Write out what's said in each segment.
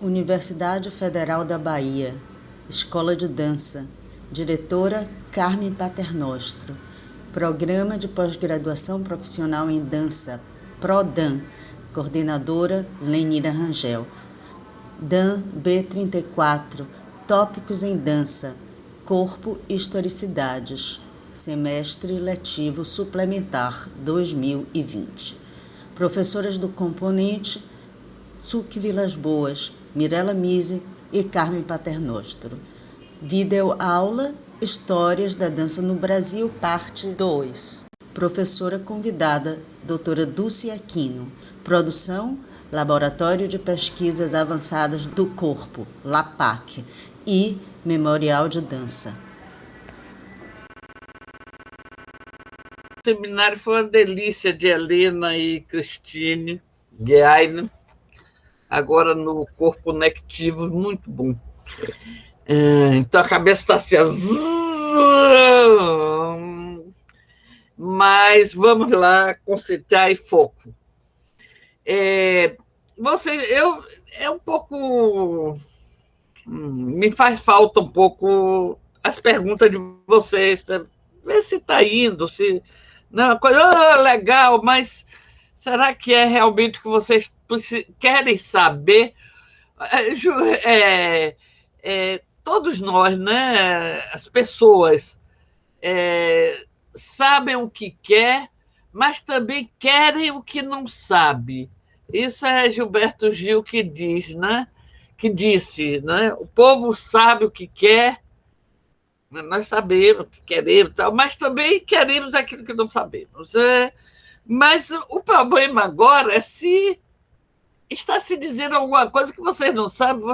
Universidade Federal da Bahia, Escola de Dança, diretora Carmen Paternostro, Programa de Pós-Graduação Profissional em Dança, PRODAN, coordenadora Lenira Rangel. DAN B34, Tópicos em Dança, Corpo e Historicidades, Semestre Letivo Suplementar 2020. Professoras do componente, Suque Vilas Boas, Mirela Mise e Carmen Paternostro. Videoaula Histórias da Dança no Brasil, parte 2. Professora convidada, doutora Dulce Aquino. Produção, Laboratório de Pesquisas Avançadas do Corpo, LAPAC, e Memorial de Dança. O seminário foi uma delícia, de Helena e Cristine Guiaine. Agora no Corpo Conectivo, muito bom. Então a cabeça está assim. Mas vamos lá, concentrar e foco. É um pouco. Me faz falta um pouco as perguntas de vocês, para ver se está indo, se. Não, coisa legal, mas será que é realmente o que vocês querem saber? Todos nós, né, as pessoas, sabem o que quer, mas também querem o que não sabe. Isso é Gilberto Gil que diz, né? Que disse, né? O povo sabe o que quer, nós sabemos o que queremos, mas também queremos aquilo que não sabemos. Mas o problema agora é se está se dizendo alguma coisa que vocês não sabem,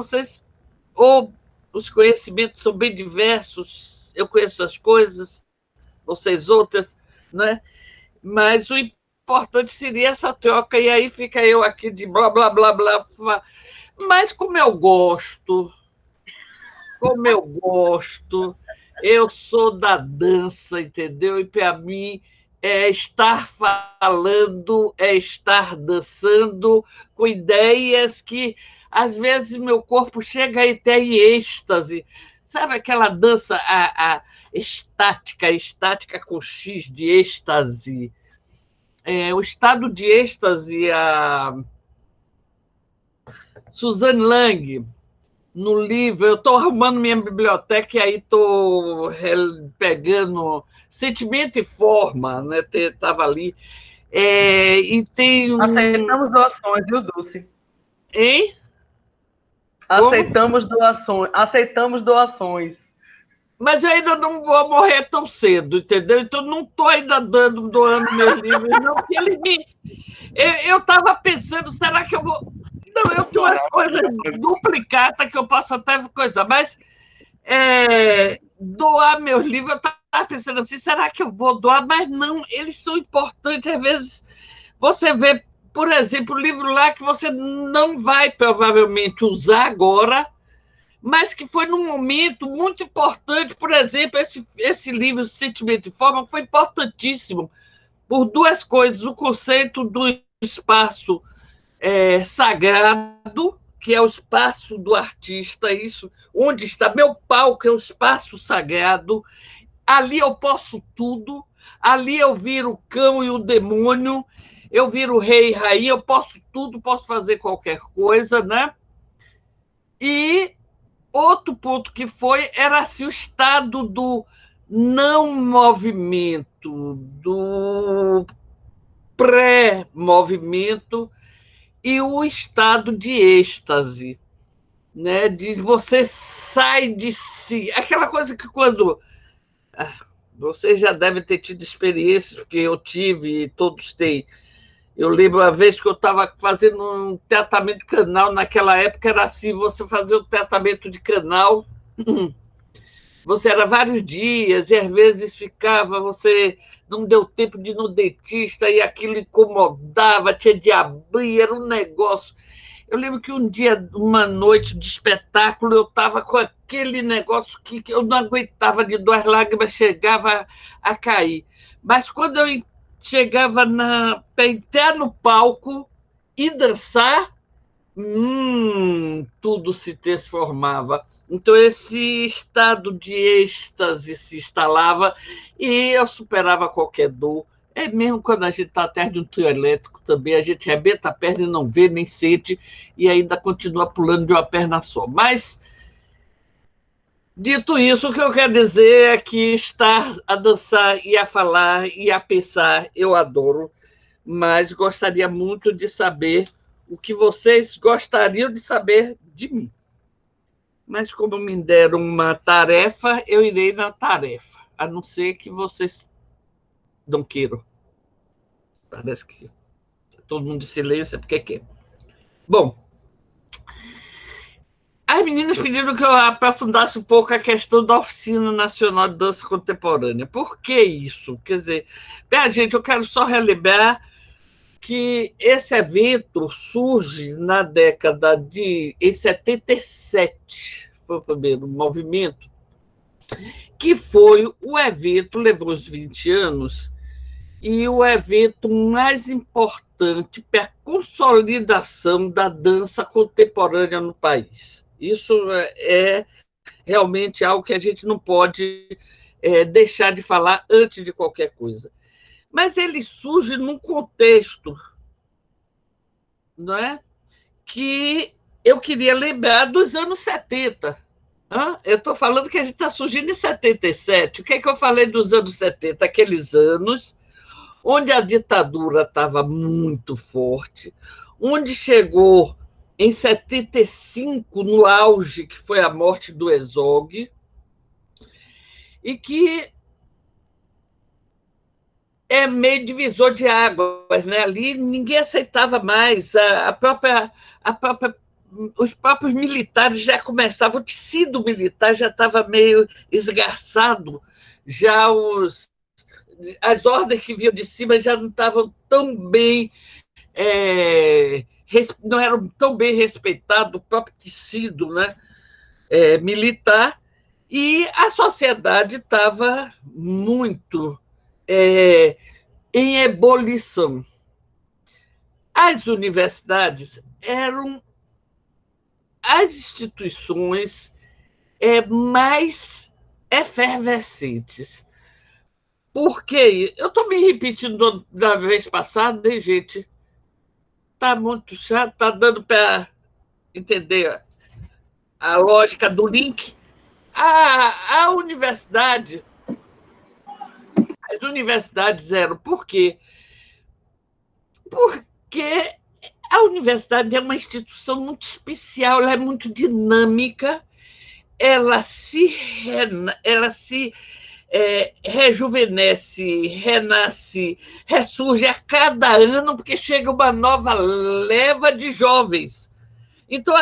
ou os conhecimentos são bem diversos, eu conheço as coisas, vocês outras, né? Mas o importante seria essa troca, e aí fica eu aqui de blá, blá, blá, blá. Mas como eu gosto, eu sou da dança, entendeu? E para mim estar falando, estar dançando com ideias que às vezes meu corpo chega até em êxtase. Sabe aquela dança a estática com X de êxtase? O estado de êxtase, a Suzanne Lang, no livro, eu estou arrumando minha biblioteca e aí estou pegando Sentimento e Forma, né? Estava ali. E tem Aceitamos doações, viu, Dulce? Hein? Aceitamos doações. Mas eu ainda não vou morrer tão cedo, entendeu? Então não estou ainda doando meus livros, não, porque eu estava pensando, será que eu vou. Não, eu tenho umas coisas duplicadas que eu posso até coisa, mas doar meus livros, eu estava pensando assim, será que eu vou doar? Mas não, eles são importantes. Às vezes você vê, por exemplo, o livro lá que você não vai provavelmente usar agora, mas que foi num momento muito importante. Por exemplo, esse livro, Sentimento e Forma, foi importantíssimo por duas coisas: o conceito do espaço sagrado, que é o espaço do artista, isso, onde está meu palco, é o espaço sagrado, ali eu posso tudo, ali eu viro o cão e o demônio, eu viro o rei e rainha, eu posso tudo, posso fazer qualquer coisa, né? E outro ponto que era assim, o estado do não movimento, do pré-movimento, e o estado de êxtase, né? De você sai de si. Aquela coisa que quando. Você já deve ter tido experiências, porque eu tive e todos têm. Eu lembro uma vez que eu estava fazendo um tratamento de canal, naquela época era assim, você fazia o tratamento de canal, você era vários dias, e às vezes você não deu tempo de ir no dentista, e aquilo incomodava, tinha de abrir, era um negócio. Eu lembro que um dia, uma noite de espetáculo, eu estava com aquele negócio que eu não aguentava, de duas lágrimas chegava a cair. Mas quando eu chegava para entrar no palco e dançar, tudo se transformava. Então, esse estado de êxtase se instalava e eu superava qualquer dor. É mesmo quando a gente está atrás de um trio elétrico também, a gente arrebenta a perna e não vê, nem sente, e ainda continua pulando de uma perna só. Mas, dito isso, o que eu quero dizer é que estar a dançar e a falar e a pensar, eu adoro, mas gostaria muito de saber o que vocês gostariam de saber de mim. Mas como me deram uma tarefa, eu irei na tarefa, a não ser que vocês não queiram. Parece que todo mundo de silêncio é porque quer. Bom, as meninas pediram que eu aprofundasse um pouco a questão da Oficina Nacional de Dança Contemporânea. Por que isso? Quer dizer, gente, eu quero só relembrar que esse evento surge na década em 77, foi o primeiro movimento, que foi o evento, levou uns 20 anos, e o evento mais importante para a consolidação da dança contemporânea no país. Isso é realmente algo que a gente não pode deixar de falar antes de qualquer coisa. Mas ele surge num contexto, não é? Que eu queria lembrar dos anos 70. Eu estou falando que a gente está surgindo em 77. O que é que eu falei dos anos 70? Aqueles anos onde a ditadura estava muito forte, onde chegou em 75, no auge, que foi a morte do Herzog, e que é meio divisor de águas, né? Ali ninguém aceitava mais, os próprios militares já começavam, o tecido militar já estava meio esgarçado, já as ordens que vinham de cima já não estavam tão bem, não eram tão bem respeitados, o próprio tecido, né, militar, e a sociedade estava muito em ebulição. As universidades eram as instituições mais efervescentes. Por quê? Eu estou me repetindo da vez passada, né, gente? Está muito chato, está dando para entender a lógica do link. A universidade, as universidades eram. Por quê? Porque a universidade é uma instituição muito especial, ela é muito dinâmica, ela se rejuvenesce, renasce, ressurge a cada ano, porque chega uma nova leva de jovens. Então,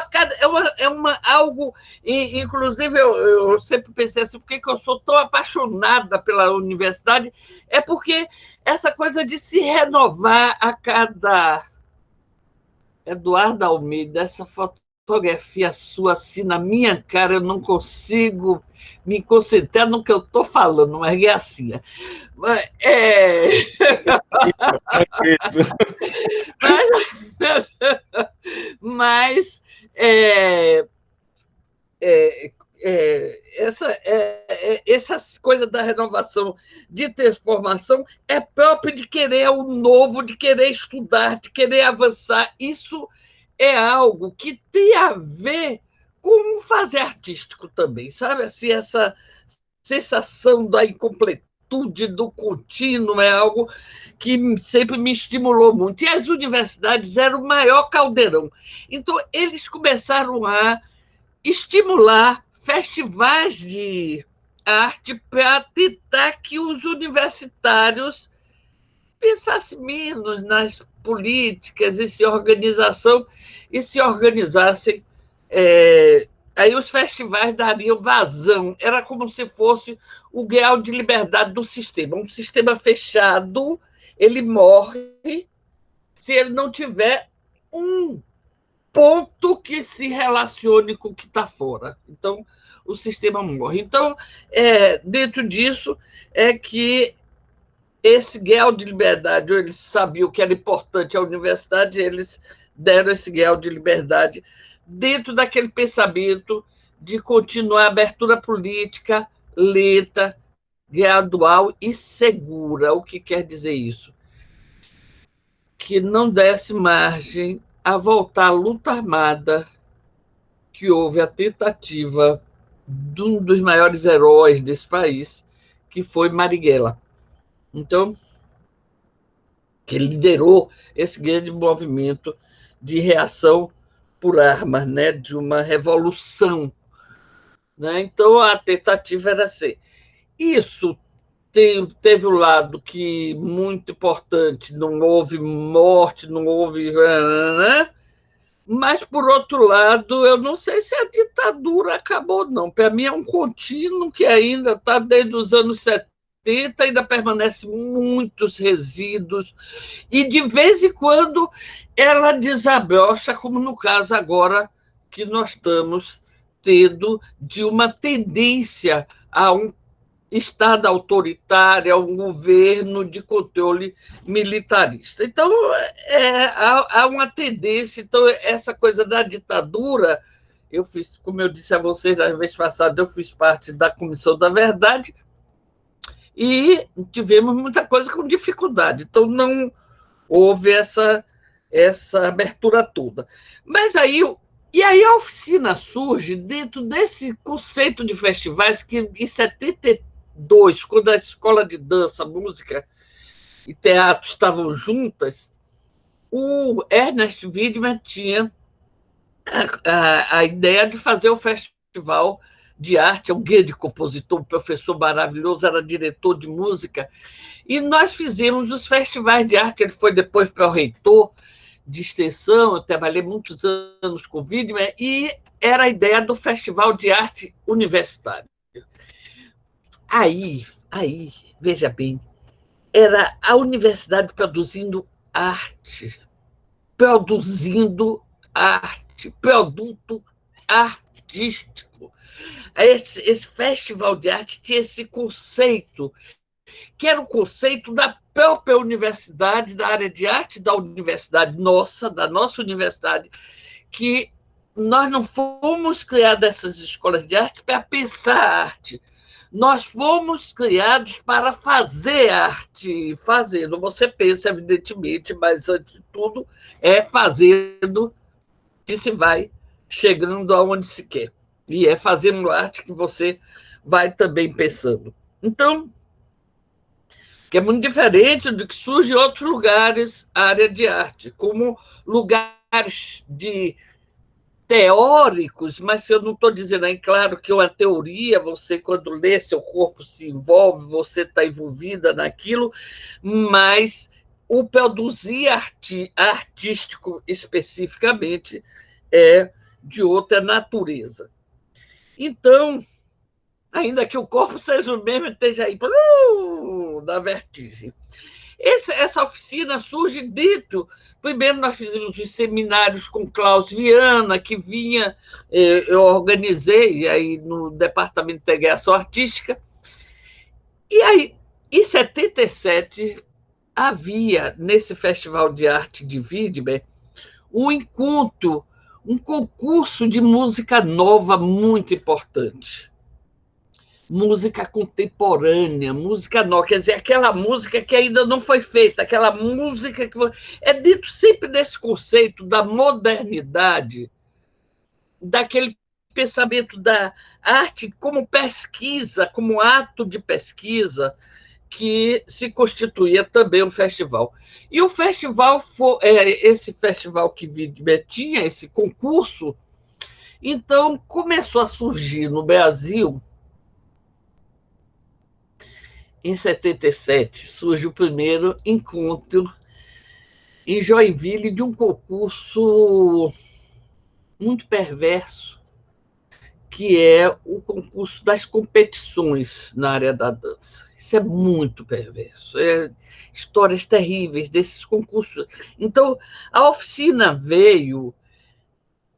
algo. Inclusive, eu sempre pensei assim, por que eu sou tão apaixonada pela universidade? É porque essa coisa de se renovar a cada. Eduardo Almeida, essa fotografia sua assim na minha cara, eu não consigo me concentrar no que eu estou falando, mas é assim. Mas essas coisas da renovação, de transformação, é próprio de querer o novo, de querer estudar, de querer avançar. Isso é algo que tem a ver com o fazer artístico também, sabe? Assim, essa sensação da incompletude, do contínuo, é algo que sempre me estimulou muito. E as universidades eram o maior caldeirão. Então, eles começaram a estimular festivais de arte para tentar que os universitários pensassem menos nas políticas e se organizassem. Aí os festivais dariam vazão. Era como se fosse o grau de liberdade do sistema. Um sistema fechado, ele morre se ele não tiver um ponto que se relacione com o que está fora. Então, o sistema morre. Então, dentro disso, é que esse grau de liberdade, eles sabiam que era importante a universidade, eles deram esse grau de liberdade dentro daquele pensamento de continuar a abertura política lenta, gradual e segura. O que quer dizer isso? Que não desse margem a voltar à luta armada, que houve a tentativa de um dos maiores heróis desse país, que foi Marighella. Então, que liderou esse grande movimento de reação por armas, né, de uma revolução. Né? Então, a tentativa era ser. Isso teve o lado que, muito importante, não houve morte, não houve... Né? Mas, por outro lado, eu não sei se a ditadura acabou, não. Para mim, é um contínuo que ainda está desde os anos 70, ainda permanece muitos resíduos, e, de vez em quando, ela desabrocha, como no caso agora que nós estamos tendo, de uma tendência a um Estado autoritário, um governo de controle militarista. Então, há uma tendência. Então, essa coisa da ditadura, eu fiz, como eu disse a vocês na vez passada, eu fiz parte da Comissão da Verdade e tivemos muita coisa com dificuldade. Então, não houve essa abertura toda. Mas aí a oficina surge dentro desse conceito de festivais que, em 72, quando a escola de dança, música e teatro estavam juntas, o Ernest Wiedemann tinha a ideia de fazer o festival de arte, é um grande compositor, um professor maravilhoso, era diretor de música, e nós fizemos os festivais de arte. Ele foi depois para o reitor de extensão, eu trabalhei muitos anos com o Wiedemann, e era a ideia do Festival de Arte Universitário. Aí, veja bem, era a universidade produzindo arte, produto artístico. Esse festival de arte tinha esse conceito, que era o conceito da própria universidade, da área de arte da universidade nossa, da nossa universidade, que nós não fomos criados essas escolas de arte para pensar a arte. Nós fomos criados para fazer arte. Fazendo, você pensa, evidentemente, mas, antes de tudo, é fazendo que se vai chegando aonde se quer. E é fazendo arte que você vai também pensando. Então, que é muito diferente do que surge em outros lugares, a área de arte, como lugares de teóricos, mas eu não estou dizendo aí, claro, que uma teoria, você, quando lê, seu corpo se envolve, você está envolvida naquilo, mas o produzir artístico especificamente é de outra natureza. Então, ainda que o corpo seja o mesmo, esteja aí na vertigem. Essa oficina surge dentro. Primeiro, nós fizemos os seminários com Klaus Viana, que vinha, eu organizei aí no Departamento de Integração Artística. E aí, em 77, havia, nesse Festival de Arte de Wiedemann, um encontro, um concurso de música nova muito importante. Música contemporânea, música nova, quer dizer, aquela música que ainda não foi feita, aquela música que é dito sempre nesse conceito da modernidade, daquele pensamento da arte como pesquisa, como ato de pesquisa, que se constituía também um festival. E o festival, esse festival que tinha, esse concurso, então começou a surgir no Brasil. Em 77, surge o primeiro encontro em Joinville de um concurso muito perverso, que é o concurso das competições na área da dança. Isso é muito perverso. Histórias terríveis desses concursos. Então, a oficina veio...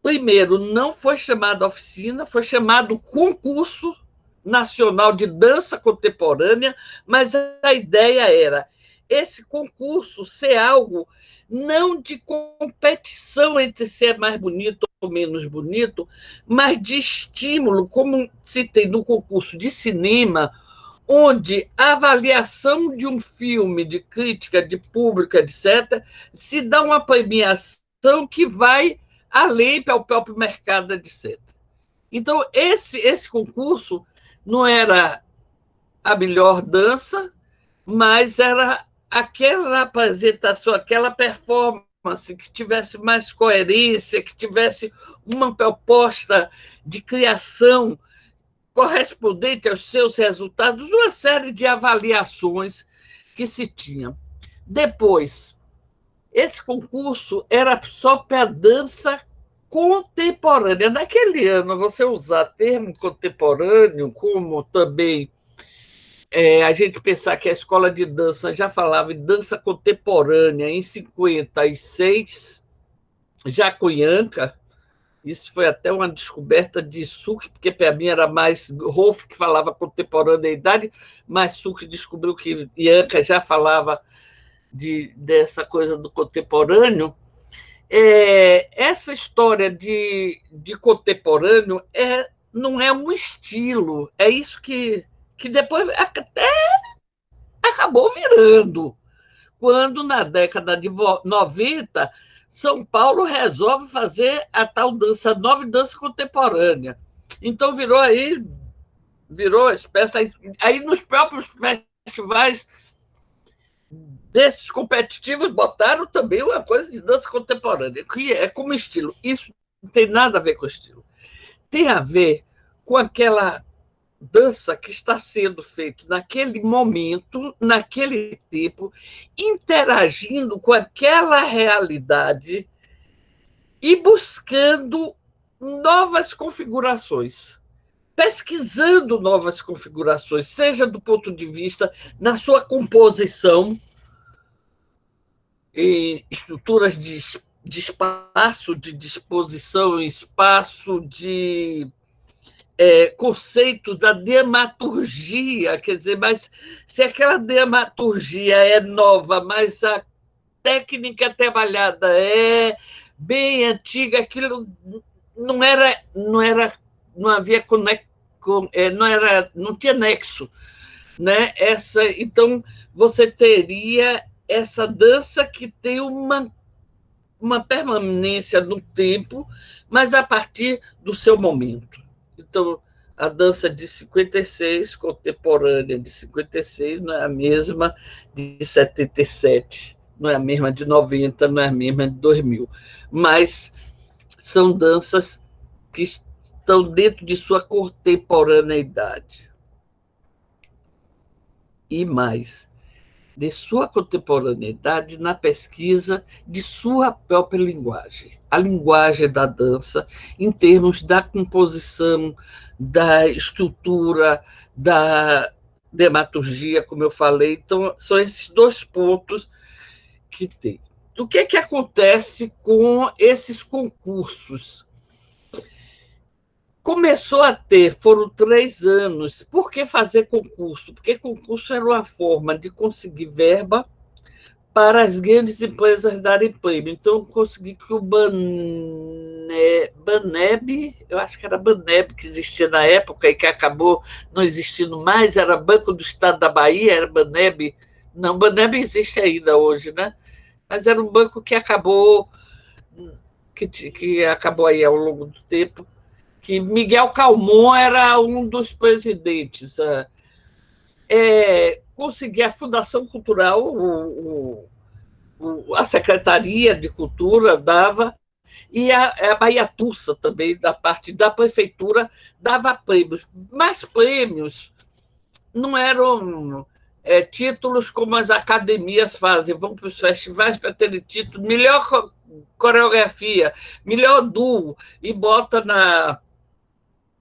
Primeiro, não foi chamada oficina, foi chamado concurso nacional de dança contemporânea, mas a ideia era esse concurso ser algo não de competição entre ser mais bonito ou menos bonito, mas de estímulo, como se tem no concurso de cinema, onde a avaliação de um filme, de crítica, de público, etc., se dá uma premiação que vai além para o próprio mercado, etc. Então, esse concurso não era a melhor dança, mas era aquela apresentação, aquela performance que tivesse mais coerência, que tivesse uma proposta de criação correspondente aos seus resultados, uma série de avaliações que se tinha. Depois, esse concurso era só para dança contemporânea. Naquele ano, você usar termo contemporâneo, como também a gente pensar que a escola de dança já falava em dança contemporânea em 56, já com Ianca, isso foi até uma descoberta de Sucre, porque para mim era mais Rolf que falava contemporaneidade, mas Sucre descobriu que Ianca já falava dessa coisa do contemporâneo. Essa história de contemporâneo não é um estilo, é isso que depois até acabou virando. Quando, na década de 90, São Paulo resolve fazer a tal dança nova e dança contemporânea. Então, virou espécie. Aí, nos próprios festivais desses competitivos, botaram também uma coisa de dança contemporânea, que é como estilo. Isso não tem nada a ver com estilo. Tem a ver com aquela dança que está sendo feito naquele momento, naquele tempo, interagindo com aquela realidade e buscando novas configurações, pesquisando novas configurações, seja do ponto de vista na sua composição, em estruturas de espaço, de disposição, espaço de conceito da dramaturgia, quer dizer, mas se aquela dramaturgia é nova, mas a técnica trabalhada é bem antiga, aquilo não havia não tinha nexo, né? Então você teria essa dança que tem uma permanência no tempo, mas a partir do seu momento. Então, a dança de 56, contemporânea de 56, não é a mesma de 77, não é a mesma de 90, não é a mesma de 2000. Mas são danças que estão dentro de sua contemporaneidade. E mais, de sua contemporaneidade na pesquisa de sua própria linguagem, a linguagem da dança, em termos da composição, da estrutura, da dramaturgia, como eu falei. Então, são esses dois pontos que tem. O que acontece com esses concursos? Começou a ter, foram 3 anos. Por que fazer concurso? Porque concurso era uma forma de conseguir verba para as grandes empresas darem prêmio. Então, eu consegui que o Baneb, eu acho que era Baneb que existia na época e que acabou não existindo mais, era Banco do Estado da Bahia, era Baneb. Não, Baneb existe ainda hoje, né? Mas era um banco que acabou aí ao longo do tempo, que Miguel Calmon era um dos presidentes. Conseguir a Fundação Cultural, a Secretaria de Cultura dava, e a Bahia Tussa também, da parte da prefeitura, dava prêmios. Mas prêmios não eram títulos como as academias fazem, vão para os festivais para ter título, melhor coreografia, melhor duo, e bota na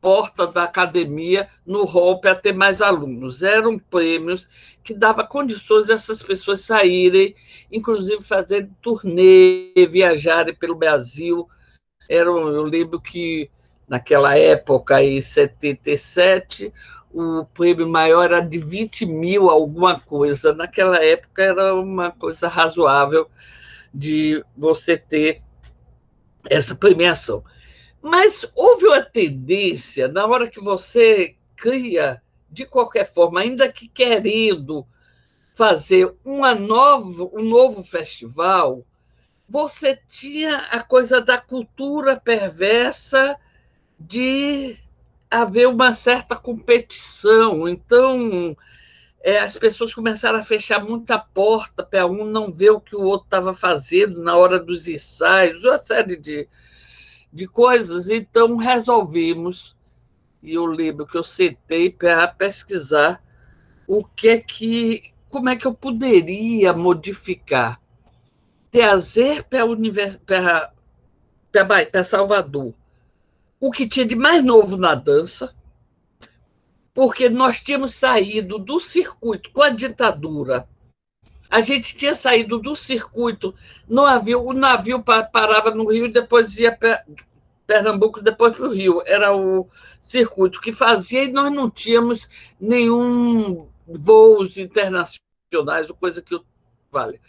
porta da academia, no hall, para ter mais alunos. Eram prêmios que davam condições a essas pessoas saírem, inclusive fazer turnê, viajarem pelo Brasil. Eu lembro que Naquela época, em 77, o prêmio maior era de 20 mil, alguma coisa. Naquela época era uma coisa razoável de você ter essa premiação. Mas houve uma tendência, na hora que você cria, de qualquer forma, ainda que querendo fazer um novo festival, você tinha a coisa da cultura perversa de haver uma certa competição. Então, as pessoas começaram a fechar muita porta para um não ver o que o outro estava fazendo na hora dos ensaios, uma série de coisas. Então, resolvemos, e eu lembro que eu sentei para pesquisar como é que eu poderia modificar, trazer para Salvador o que tinha de mais novo na dança, porque nós tínhamos saído do circuito com a ditadura. A gente tinha saído do circuito no navio, o navio parava no Rio e depois ia para Pernambuco, depois para o Rio. Era o circuito que fazia e nós não tínhamos nenhum voos internacionais, ou coisa que vale.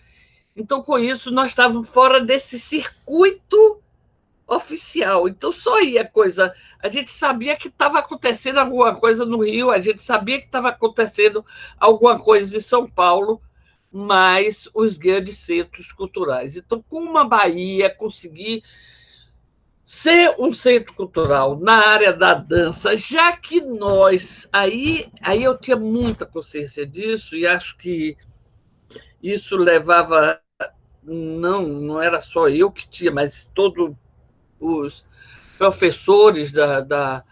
Então, com isso, nós estávamos fora desse circuito oficial. Então, só ia coisa. A gente sabia que estava acontecendo alguma coisa no Rio, a gente sabia que estava acontecendo alguma coisa em São Paulo, mas os grandes centros culturais. Então, como a Bahia conseguir ser um centro cultural na área da dança, já que nós. Aí eu tinha muita consciência disso, e acho que isso levava. Não era só eu que tinha, mas todos os professores da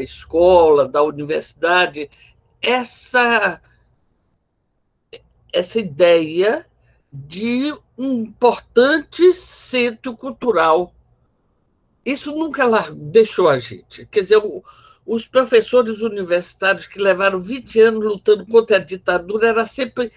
escola, da universidade, essa ideia de um importante centro cultural. Isso nunca deixou a gente. Quer dizer, os professores universitários que levaram 20 anos lutando contra a ditadura era sempre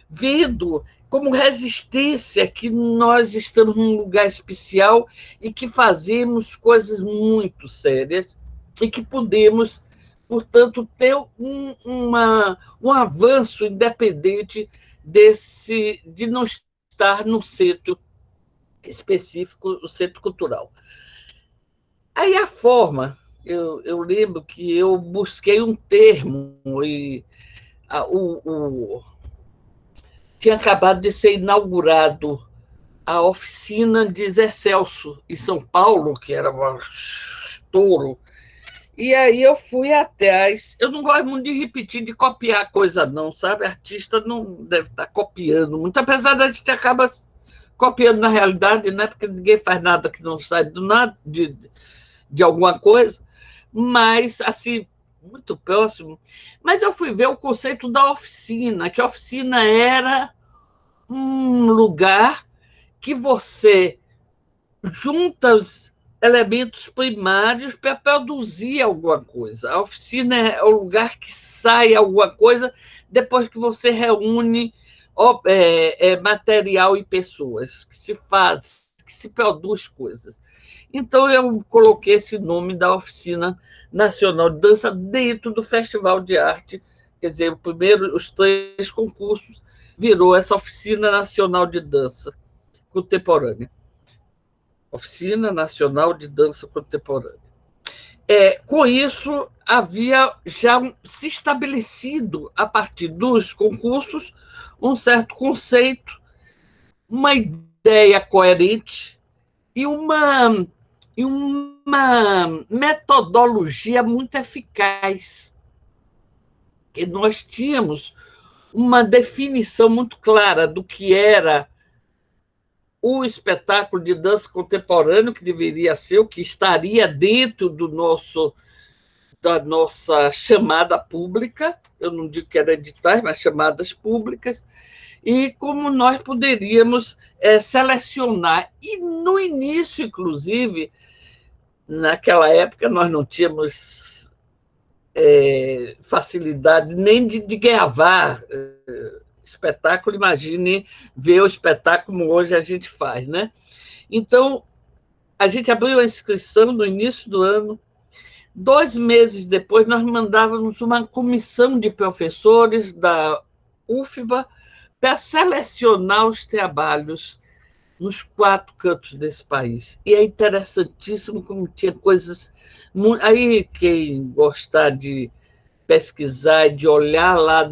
vendo como resistência que nós estamos num lugar especial e que fazemos coisas muito sérias e que podemos, portanto, ter um avanço independente de não estar no centro específico, o centro cultural. Aí a forma, eu lembro que eu busquei um termo e tinha acabado de ser inaugurado a oficina de Zé Celso, em São Paulo, que era um estouro. E aí eu fui atrás. Eu não gosto muito de repetir, de copiar coisa, não, sabe? Artista não deve estar copiando muito, apesar da gente acaba copiando na realidade, né? Porque ninguém faz nada que não sai do nada, de alguma coisa, mas, assim, muito próximo. Mas eu fui ver o conceito da oficina, que a oficina era um lugar que você junta os elementos primários para produzir alguma coisa. A oficina é o lugar que sai alguma coisa depois que você reúne material e pessoas, que se faz, que se produz coisas. Então, eu coloquei esse nome da Oficina Nacional de Dança dentro do Festival de Arte. Quer dizer, os 3 concursos virou essa Oficina Nacional de Dança Contemporânea. Oficina Nacional de Dança Contemporânea. Com isso, havia já se estabelecido, a partir dos concursos, um certo conceito, uma ideia coerente e uma metodologia muito eficaz. E nós tínhamos uma definição muito clara do que era o espetáculo de dança contemporâneo, que deveria ser o que estaria dentro da nossa chamada pública, eu não digo que era editais, mas chamadas públicas, e como nós poderíamos selecionar. E no início, inclusive, naquela época, nós não tínhamos facilidade nem de gravar espetáculo, imagine ver o espetáculo como hoje a gente faz, né? Então, a gente abriu a inscrição no início do ano. 2 meses depois, nós mandávamos uma comissão de professores da UFBA para selecionar os trabalhos nos 4 cantos desse país. E é interessantíssimo como tinha coisas... Aí, quem gostar de pesquisar, de olhar lá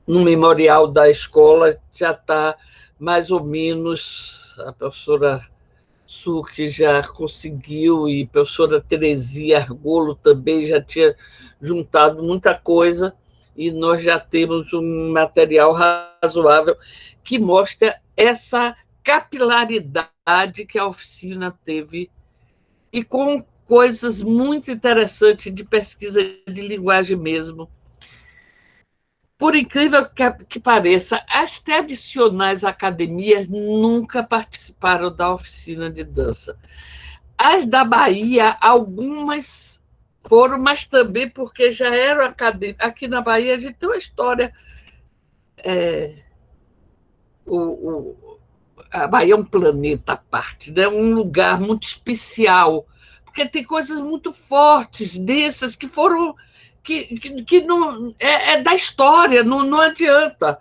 no memorial da escola, já está mais ou menos... A professora que já conseguiu, e a professora Teresia Argolo também já tinha juntado muita coisa, e nós já temos um material razoável que mostra essa capilaridade que a oficina teve, e com coisas muito interessantes de pesquisa de linguagem mesmo. Por incrível que pareça, as tradicionais academias nunca participaram da oficina de dança. As da Bahia, algumas foram, mas também porque já eram acadêmicas. Aqui na Bahia, a gente tem uma história... a Bahia é um planeta à parte, né? Um lugar muito especial, porque tem coisas muito fortes, dessas, que foram... que não é da história, não adianta.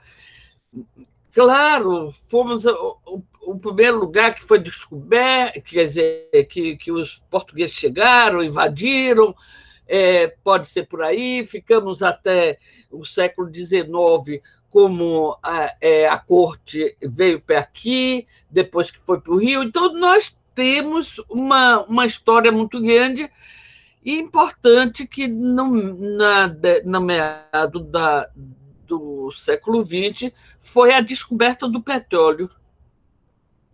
Claro, fomos o primeiro lugar que foi descoberto, quer dizer, que os portugueses chegaram, invadiram, pode ser por aí, ficamos até o século XIX, como a corte veio para aqui, depois que foi para o Rio. Então, nós temos uma história muito grande e importante, que na meado do século XX foi a descoberta do petróleo,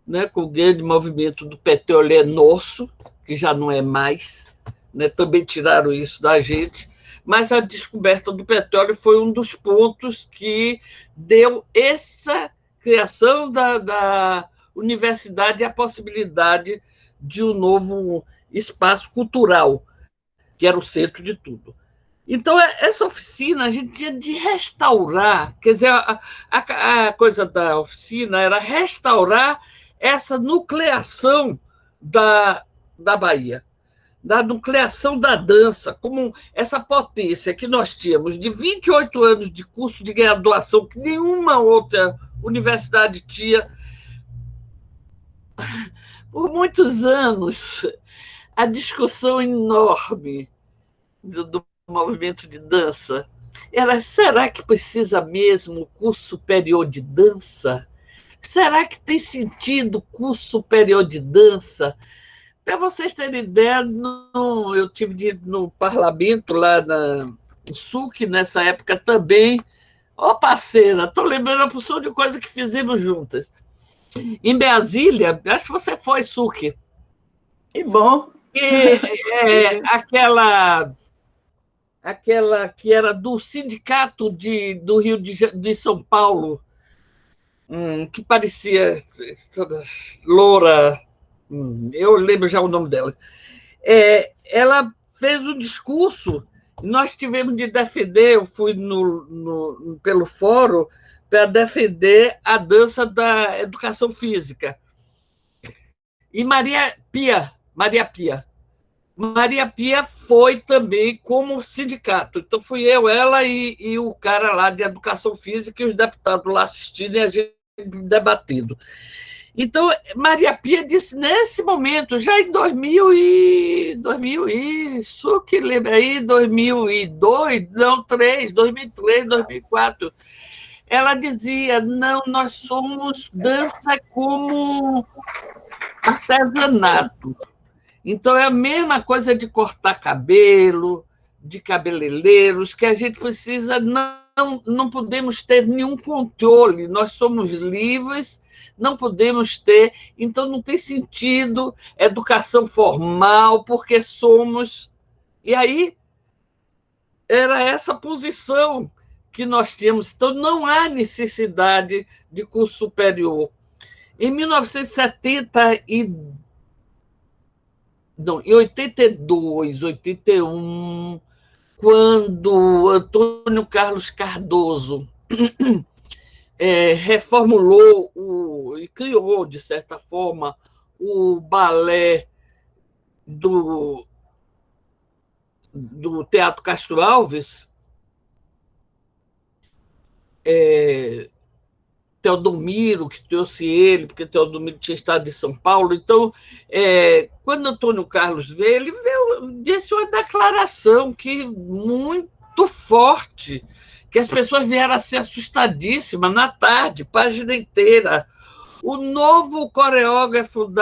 né, com o grande movimento do petróleo é nosso, que já não é mais, né, também tiraram isso da gente, mas a descoberta do petróleo foi um dos pontos que deu essa criação da universidade e a possibilidade de um novo espaço cultural, que era o centro de tudo. Então, essa oficina a gente tinha de restaurar, quer dizer, a coisa da oficina era restaurar essa nucleação da Bahia, da nucleação da dança, como essa potência que nós tínhamos de 28 anos de curso de graduação, que nenhuma outra universidade tinha. Por muitos anos, a discussão enorme do movimento de dança era: será que precisa mesmo o curso superior de dança? Será que tem sentido o curso superior de dança? Para vocês terem ideia, eu tive no parlamento lá no SUC, nessa época também. Ó, parceira, estou lembrando a porção de coisa que fizemos juntas. Em Brasília, acho que você foi, SUC. Que bom. Aquela que era do sindicato do Rio de São Paulo, que parecia toda loura, eu lembro já o nome dela. Ela fez um discurso, nós tivemos de defender, eu fui pelo fórum para defender a dança da educação física. E Maria Pia foi também como sindicato. Então, fui eu, ela e o cara lá de educação física, e os deputados lá assistindo e a gente debatendo. Então, Maria Pia disse, nesse momento, já em 2002, não, 2003, 2004, ela dizia: não, nós somos dança como artesanato. Então, é a mesma coisa de cortar cabelo, de cabeleireiros, que a gente precisa, não podemos ter nenhum controle, nós somos livres, não podemos ter, então não tem sentido educação formal, porque somos... E aí, era essa posição que nós tínhamos. Então, não há necessidade de curso superior. Em 1970 em 82, 81, quando Antônio Carlos Cardoso reformulou e criou, de certa forma, o balé do Teatro Castro Alves, Teodomiro, que trouxe ele, porque Teodomiro tinha estado em São Paulo. Então, quando Antônio Carlos veio, ele disse uma declaração muito forte, que as pessoas vieram a ser assustadíssimas na tarde, página inteira. O novo coreógrafo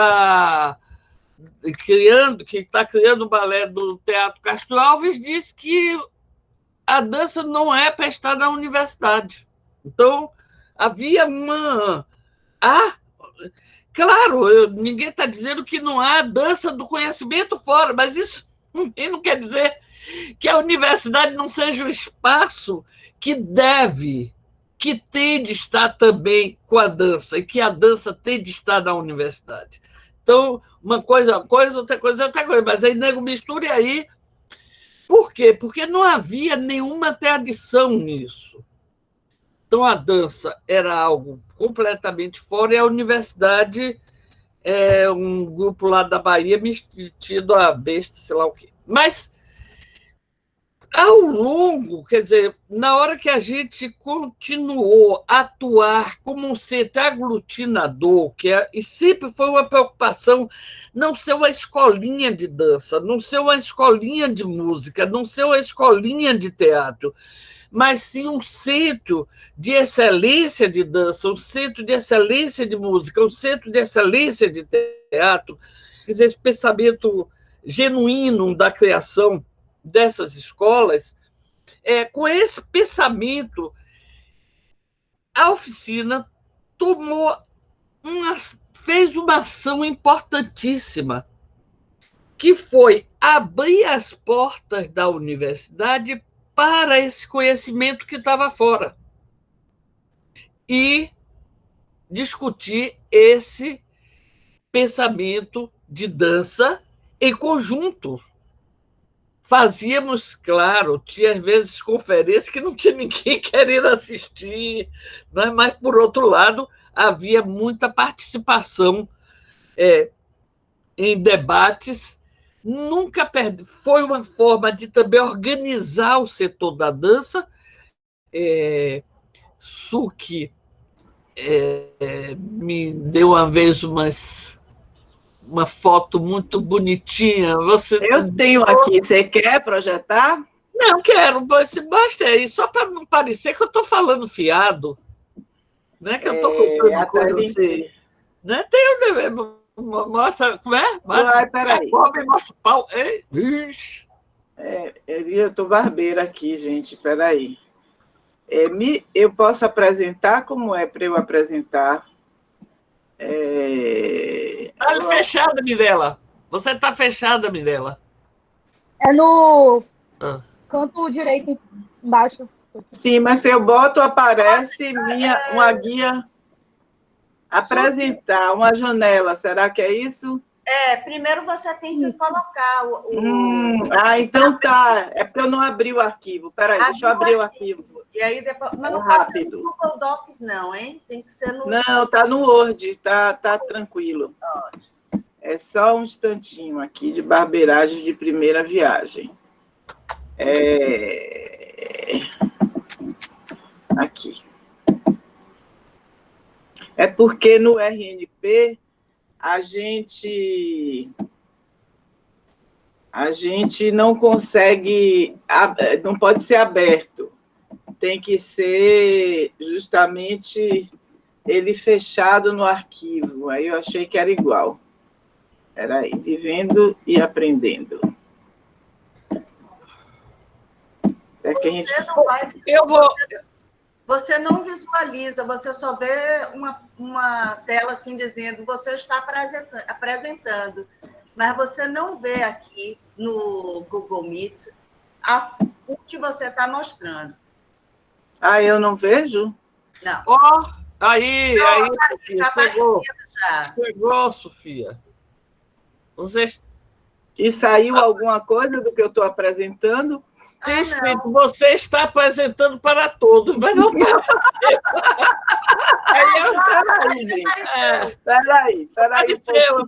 que está criando o balé do Teatro Castro Alves disse que a dança não é para estar na universidade. Então, havia uma. Claro, ninguém está dizendo que não há dança do conhecimento fora, mas isso não quer dizer que a universidade não seja o espaço que tem de estar também com a dança, e que a dança tem de estar na universidade. Então, uma coisa é uma coisa, outra coisa é outra coisa, mas aí nego mistura e aí. Por quê? Porque não havia nenhuma tradição nisso. Então, a dança era algo completamente fora, e a universidade um grupo lá da Bahia metido a besta, sei lá o quê. Mas, ao longo, quer dizer, na hora que a gente continuou a atuar como um centro aglutinador, e sempre foi uma preocupação não ser uma escolinha de dança, não ser uma escolinha de música, não ser uma escolinha de teatro, mas sim um centro de excelência de dança, um centro de excelência de música, um centro de excelência de teatro. Quer dizer, esse pensamento genuíno da criação dessas escolas, com esse pensamento, a oficina fez uma ação importantíssima, que foi abrir as portas da universidade para esse conhecimento que estava fora e discutir esse pensamento de dança em conjunto. Fazíamos, claro, tinha às vezes conferências que não tinha ninguém querendo assistir, né? Mas, por outro lado, havia muita participação em debates. Nunca foi uma forma de também organizar o setor da dança. Suki me deu uma vez uma foto muito bonitinha. Eu tenho aqui, você quer projetar? Não, quero, basta aí, só para não parecer que eu estou falando fiado, né? Que eu estou contando coisa assim. Né? Mostra, como é? Ai, peraí. Mostra o pau. Eu estou barbeira aqui, gente, peraí. Eu posso apresentar? Como é para eu apresentar? Olha, fechada, Mirella. Você está fechada, Mirella. É no canto direito embaixo. Sim, mas se eu boto, aparece uma guia apresentar, uma janela. Será que é isso? Primeiro você tem que colocar então tá. É porque eu não abri o arquivo. Peraí, deixa eu abrir o arquivo. E aí depois. Mas não rápido. Pode ser no Google Docs, não, hein? Tem que ser no. Não, tá no Word, tá tranquilo. É só um instantinho aqui de barbeiragem de primeira viagem. Aqui. É porque no RNP a gente não consegue, não pode ser aberto. Tem que ser justamente ele fechado no arquivo. Aí eu achei que era igual. Era aí, vivendo e aprendendo. Que a gente... Você não visualiza, você só vê uma tela assim dizendo você está apresentando, mas você não vê aqui no Google Meet o que você está mostrando. Eu não vejo? Não. Aí, Sofia, chegou, Sofia. E saiu alguma coisa do que eu estou apresentando? Tem escrito, você está apresentando para todos, mas não para você. Peraí, gente. Peraí. Apareceu.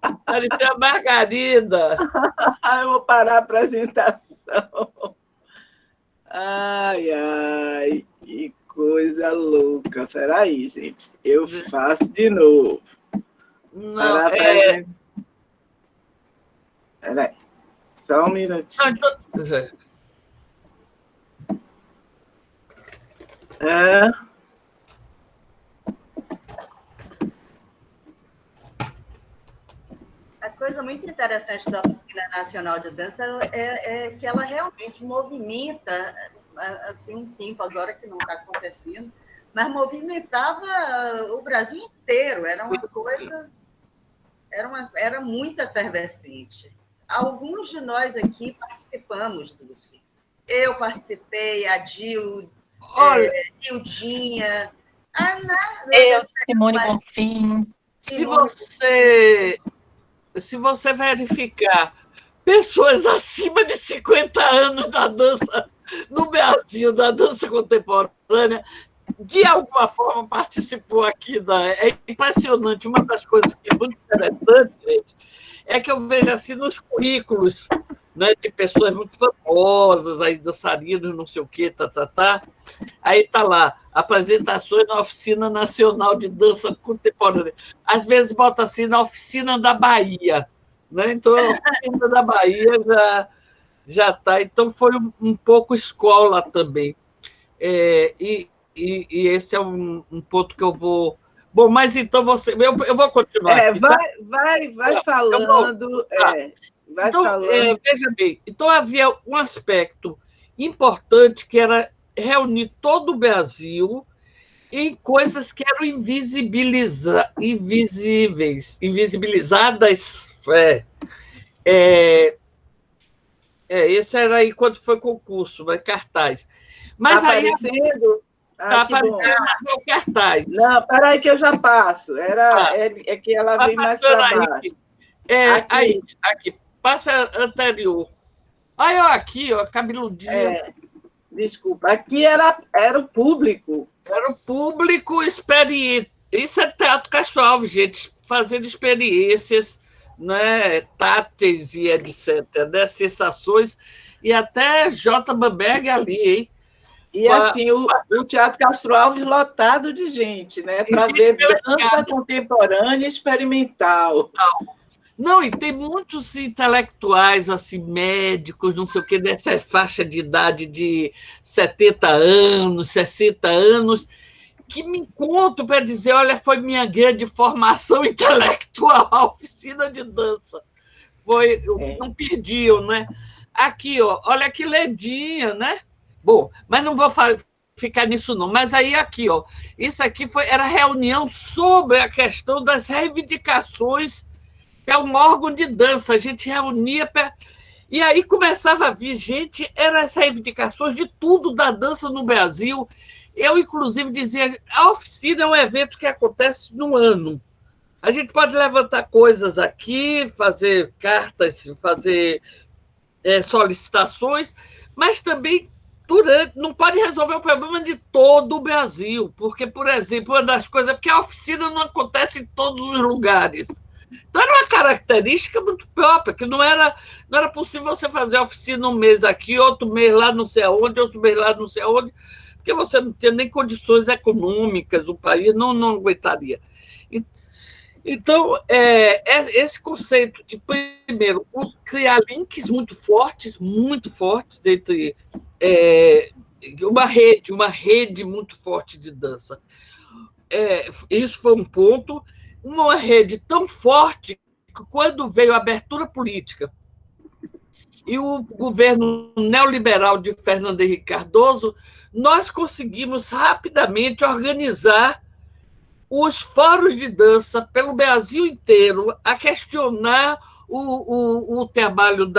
Apareceu a Margarida. Eu vou parar a apresentação. Ai, que coisa louca. Peraí, gente. Eu faço de novo. Não, Peraí. Só um minutinho. A coisa muito interessante da Oficina Nacional de Dança é que ela realmente movimenta, tem um tempo agora que não está acontecendo, mas movimentava o Brasil inteiro, era uma coisa, era muito efervescente. Alguns de nós aqui participamos, Dulce. Eu participei, a Dildinha, eu, Simone Bonfim. Se você verificar pessoas acima de 50 anos da dança no Brasil, da dança contemporânea, de alguma forma participou aqui É impressionante. Uma das coisas que é muito interessante, gente, é que eu vejo assim nos currículos, né, de pessoas muito famosas, aí dançarinos, não sei o quê, Aí está lá, apresentações na Oficina Nacional de Dança Contemporânea. Às vezes bota assim, na Oficina da Bahia. Né? Então, a Oficina da Bahia já está. Então, foi um pouco escola também. E esse é um ponto que eu vou... Bom, mas então eu vou continuar. Aqui, vai falando. Vai então, falando. Veja bem, então havia um aspecto importante que era reunir todo o Brasil em coisas que eram invisibilizadas. Esse era aí quando foi concurso, né, cartaz. Mas tá aparecendo? Está aparecendo no cartaz. Não, peraí que eu já passo. É que ela vem mais para baixo. Aqui, passa anterior. Aí, aqui, cabeludinho. Desculpa, aqui era o público. Era o público experiente. Isso é Teatro Castro Alves, gente, fazendo experiências, né, táteis e etc., né, sensações, e até J. Bamberg ali, hein? E assim, o Teatro Castro Alves lotado de gente, né, para ver dança contemporânea e experimental. Não, e tem muitos intelectuais, assim, médicos, não sei o quê, dessa faixa de idade de 70 anos, 60 anos, que me encontram para dizer, olha, foi minha grande formação intelectual, a oficina de dança. Não perdiam, né? Aqui, olha que ledinha, né? Bom, mas não vou ficar nisso, não. Mas aí, aqui, isso aqui era reunião sobre a questão das reivindicações. É um órgão de dança, a gente reunia... E aí começava a vir gente, eram as reivindicações de tudo da dança no Brasil. Eu, inclusive, dizia, a oficina é um evento que acontece no ano. A gente pode levantar coisas aqui, fazer cartas, fazer solicitações, mas também não pode resolver o problema de todo o Brasil, porque, por exemplo, uma das coisas é porque a oficina não acontece em todos os lugares. Então, era uma característica muito própria, que não era possível você fazer oficina um mês aqui, outro mês lá não sei aonde, outro mês lá não sei aonde, porque você não tinha nem condições econômicas, o país não aguentaria. Então, esse conceito de, primeiro, criar links muito fortes entre uma rede muito forte de dança. Isso foi um ponto. Uma rede tão forte que, quando veio a abertura política e o governo neoliberal de Fernando Henrique Cardoso, nós conseguimos rapidamente organizar os fóruns de dança pelo Brasil inteiro, a questionar o trabalho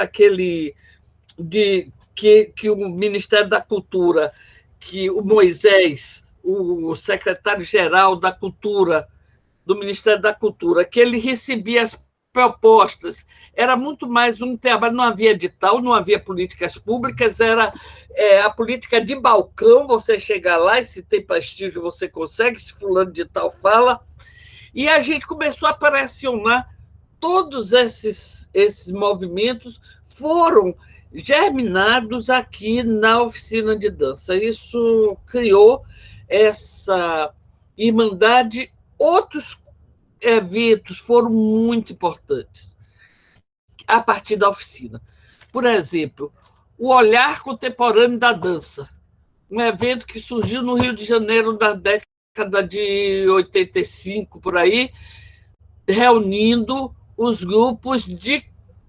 que o Ministério da Cultura, que o Moisés, o secretário-geral da Cultura, do Ministério da Cultura, que ele recebia as propostas. Era muito mais um trabalho, não havia edital, não havia políticas públicas, era a política de balcão, você chega lá e se tem prestígio você consegue, se fulano de tal fala, e a gente começou a pressionar. Todos esses movimentos foram germinados aqui na oficina de dança. Isso criou essa irmandade. Outros eventos foram muito importantes a partir da oficina. Por exemplo, o Olhar Contemporâneo da Dança, um evento que surgiu no Rio de Janeiro na década de 85, por aí, reunindo os grupos de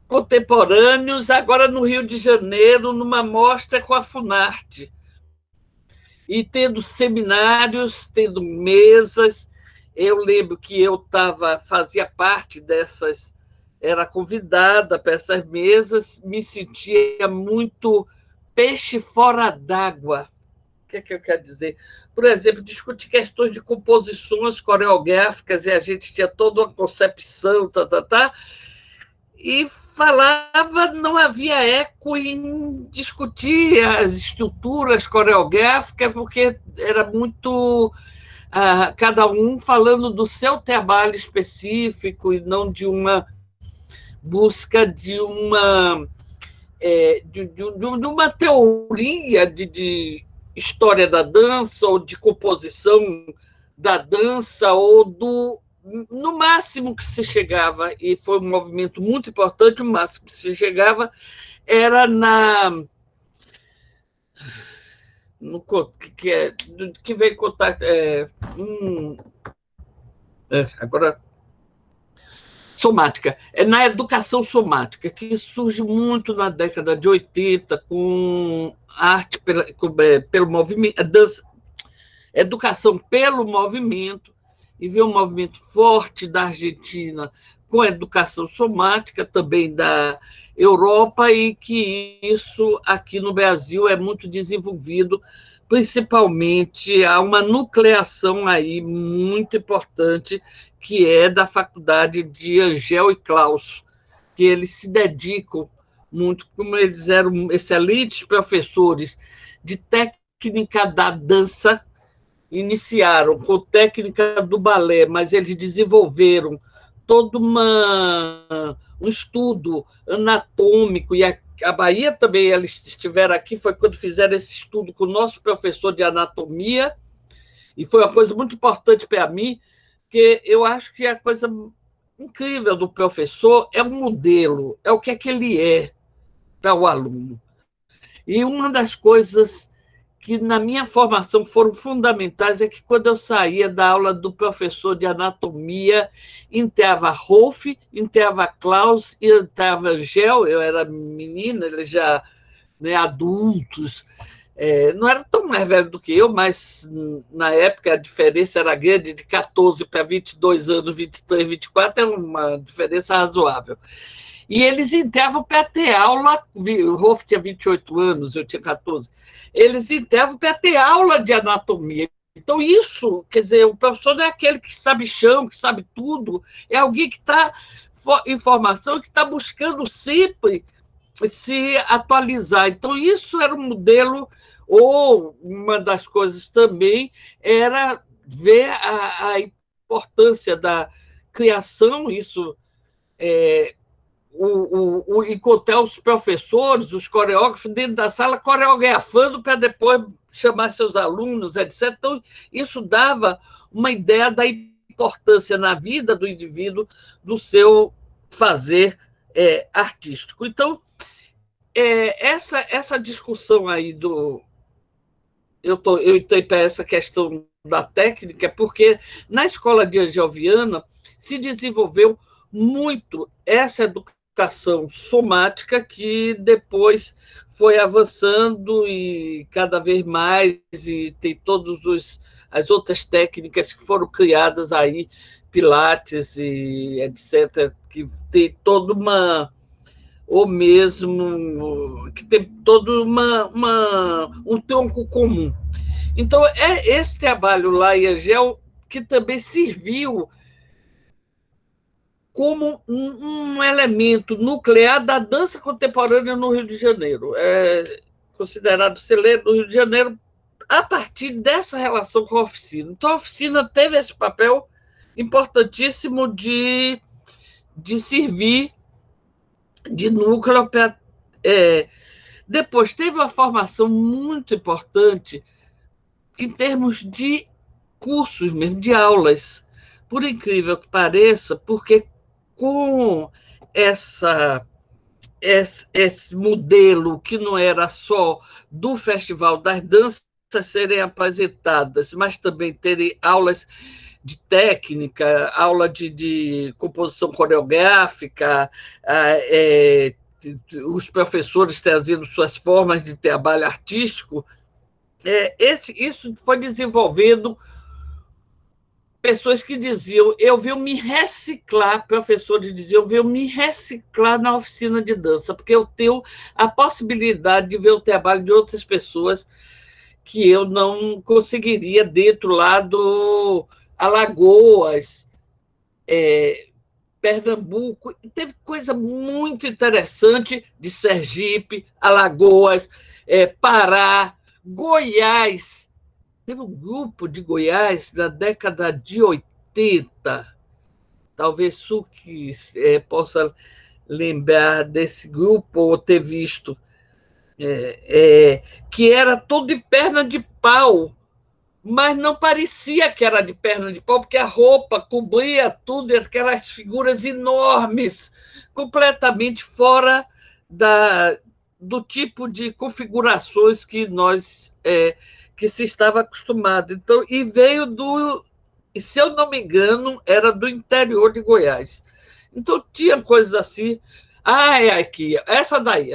contemporâneos, agora no Rio de Janeiro, numa mostra com a Funarte, e tendo seminários, tendo mesas. Eu lembro que eu fazia parte dessas, era convidada para essas mesas, me sentia muito peixe fora d'água. O que é que eu quero dizer? Por exemplo, discutir questões de composições coreográficas, e a gente tinha toda uma concepção, e falava, não havia eco em discutir as estruturas coreográficas, porque era muito cada um falando do seu trabalho específico e não de uma busca de uma teoria de história da dança ou de composição da dança, ou no máximo que se chegava, e foi um movimento muito importante, o máximo que se chegava era que veio contar agora somática, na educação somática, que surge muito na década de 80, com arte pelo movimento, dança, educação pelo movimento, e vê um movimento forte da Argentina com a educação somática, também da Europa, e que isso aqui no Brasil é muito desenvolvido, principalmente há uma nucleação aí muito importante, que é da faculdade de Angel e Klaus, que eles se dedicam muito, como eles eram excelentes professores de técnica da dança, iniciaram com técnica do balé, mas eles desenvolveram todo um estudo anatômico, e a Bahia também, eles estiveram aqui, foi quando fizeram esse estudo com o nosso professor de anatomia, e foi uma coisa muito importante para mim, porque eu acho que a coisa incrível do professor é o modelo, é o que é que ele é para o aluno. E uma das coisas que na minha formação foram fundamentais é que, quando eu saía da aula do professor de anatomia, entrava Rolf, entrava Klaus e entrava Angel. Eu era menina, eles já adultos, não eram tão mais velhos do que eu, mas na época a diferença era grande, de 14 para 22 anos, 23, 24, era uma diferença razoável. E eles entravam para ter aula, o Rolf tinha 28 anos, eu tinha 14, eles entravam para ter aula de anatomia. Então, isso, quer dizer, o professor não é aquele que sabe chão, que sabe tudo, é alguém que está em formação, que está buscando sempre se atualizar. Então, isso era um modelo, ou uma das coisas também era ver a importância da criação, isso encontrar os professores, os coreógrafos dentro da sala, coreografando para depois chamar seus alunos, etc. Então, isso dava uma ideia da importância na vida do indivíduo do seu fazer artístico. Então, essa discussão aí eu entrei para essa questão da técnica, porque na escola de Angel Viana se desenvolveu muito essa educação somática, que depois foi avançando e cada vez mais, e tem todas as outras técnicas que foram criadas aí, Pilates e etc., que tem toda ou mesmo que tem todo um tronco comum. Então, esse trabalho lá em Angel que também serviu como um elemento nuclear da dança contemporânea no Rio de Janeiro. É considerado celeiro no Rio de Janeiro a partir dessa relação com a oficina. Então, a oficina teve esse papel importantíssimo de servir de núcleo. Depois, teve uma formação muito importante em termos de cursos mesmo, de aulas, por incrível que pareça, porque com esse modelo que não era só do Festival das Danças serem apresentadas, mas também terem aulas de técnica, aula de composição coreográfica, os professores trazendo suas formas de trabalho artístico, isso foi desenvolvendo pessoas que diziam, eu venho me reciclar, professores diziam, eu venho me reciclar na oficina de dança, porque eu tenho a possibilidade de ver o trabalho de outras pessoas que eu não conseguiria dentro lá do Alagoas, Pernambuco. E teve coisa muito interessante de Sergipe, Alagoas, Pará, Goiás. Teve um grupo de Goiás na década de 80, talvez Suki possa lembrar desse grupo ou ter visto, que era todo de perna de pau, mas não parecia que era de perna de pau, porque a roupa cobria tudo, e aquelas figuras enormes, completamente fora do tipo de configurações que que se estava acostumado. Então, e veio e se eu não me engano, era do interior de Goiás. Então, tinha coisas assim. Aqui, essa daí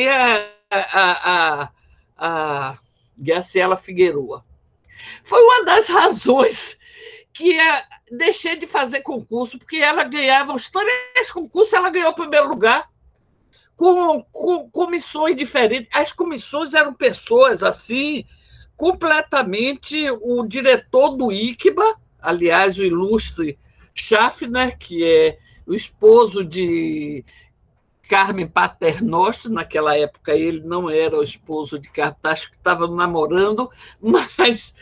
é a Graciela Figueroa. Foi uma das razões que deixei de fazer concurso, porque ela ganhava os 3 concursos, ela ganhou o primeiro lugar, com comissões diferentes. As comissões eram pessoas assim, completamente. O diretor do ICBA, aliás, o ilustre Schaffner, que é o esposo de Carmen Paternostro, naquela época ele não era o esposo de Carmen, acho que estava namorando, mas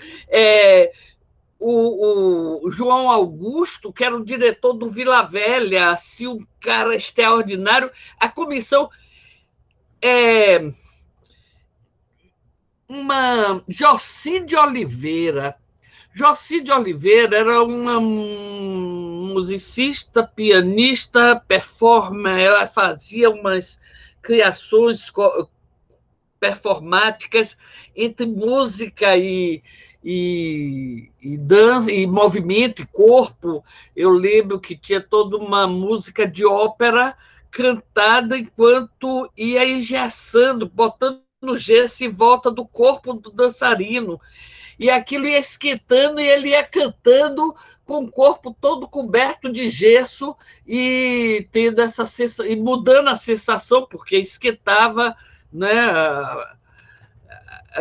o João Augusto, que era o diretor do Vila Velha, assim, um cara extraordinário. A comissão uma Joci de Oliveira. Joci de Oliveira era uma musicista, pianista, performer, ela fazia umas criações performáticas entre música e dança, e movimento, e corpo. Eu lembro que tinha toda uma música de ópera cantada enquanto ia engessando, botando no gesso em volta do corpo do dançarino. E aquilo ia esquentando, e ele ia cantando com o corpo todo coberto de gesso e tendo essa sensação, e mudando a sensação, porque esquentava, né,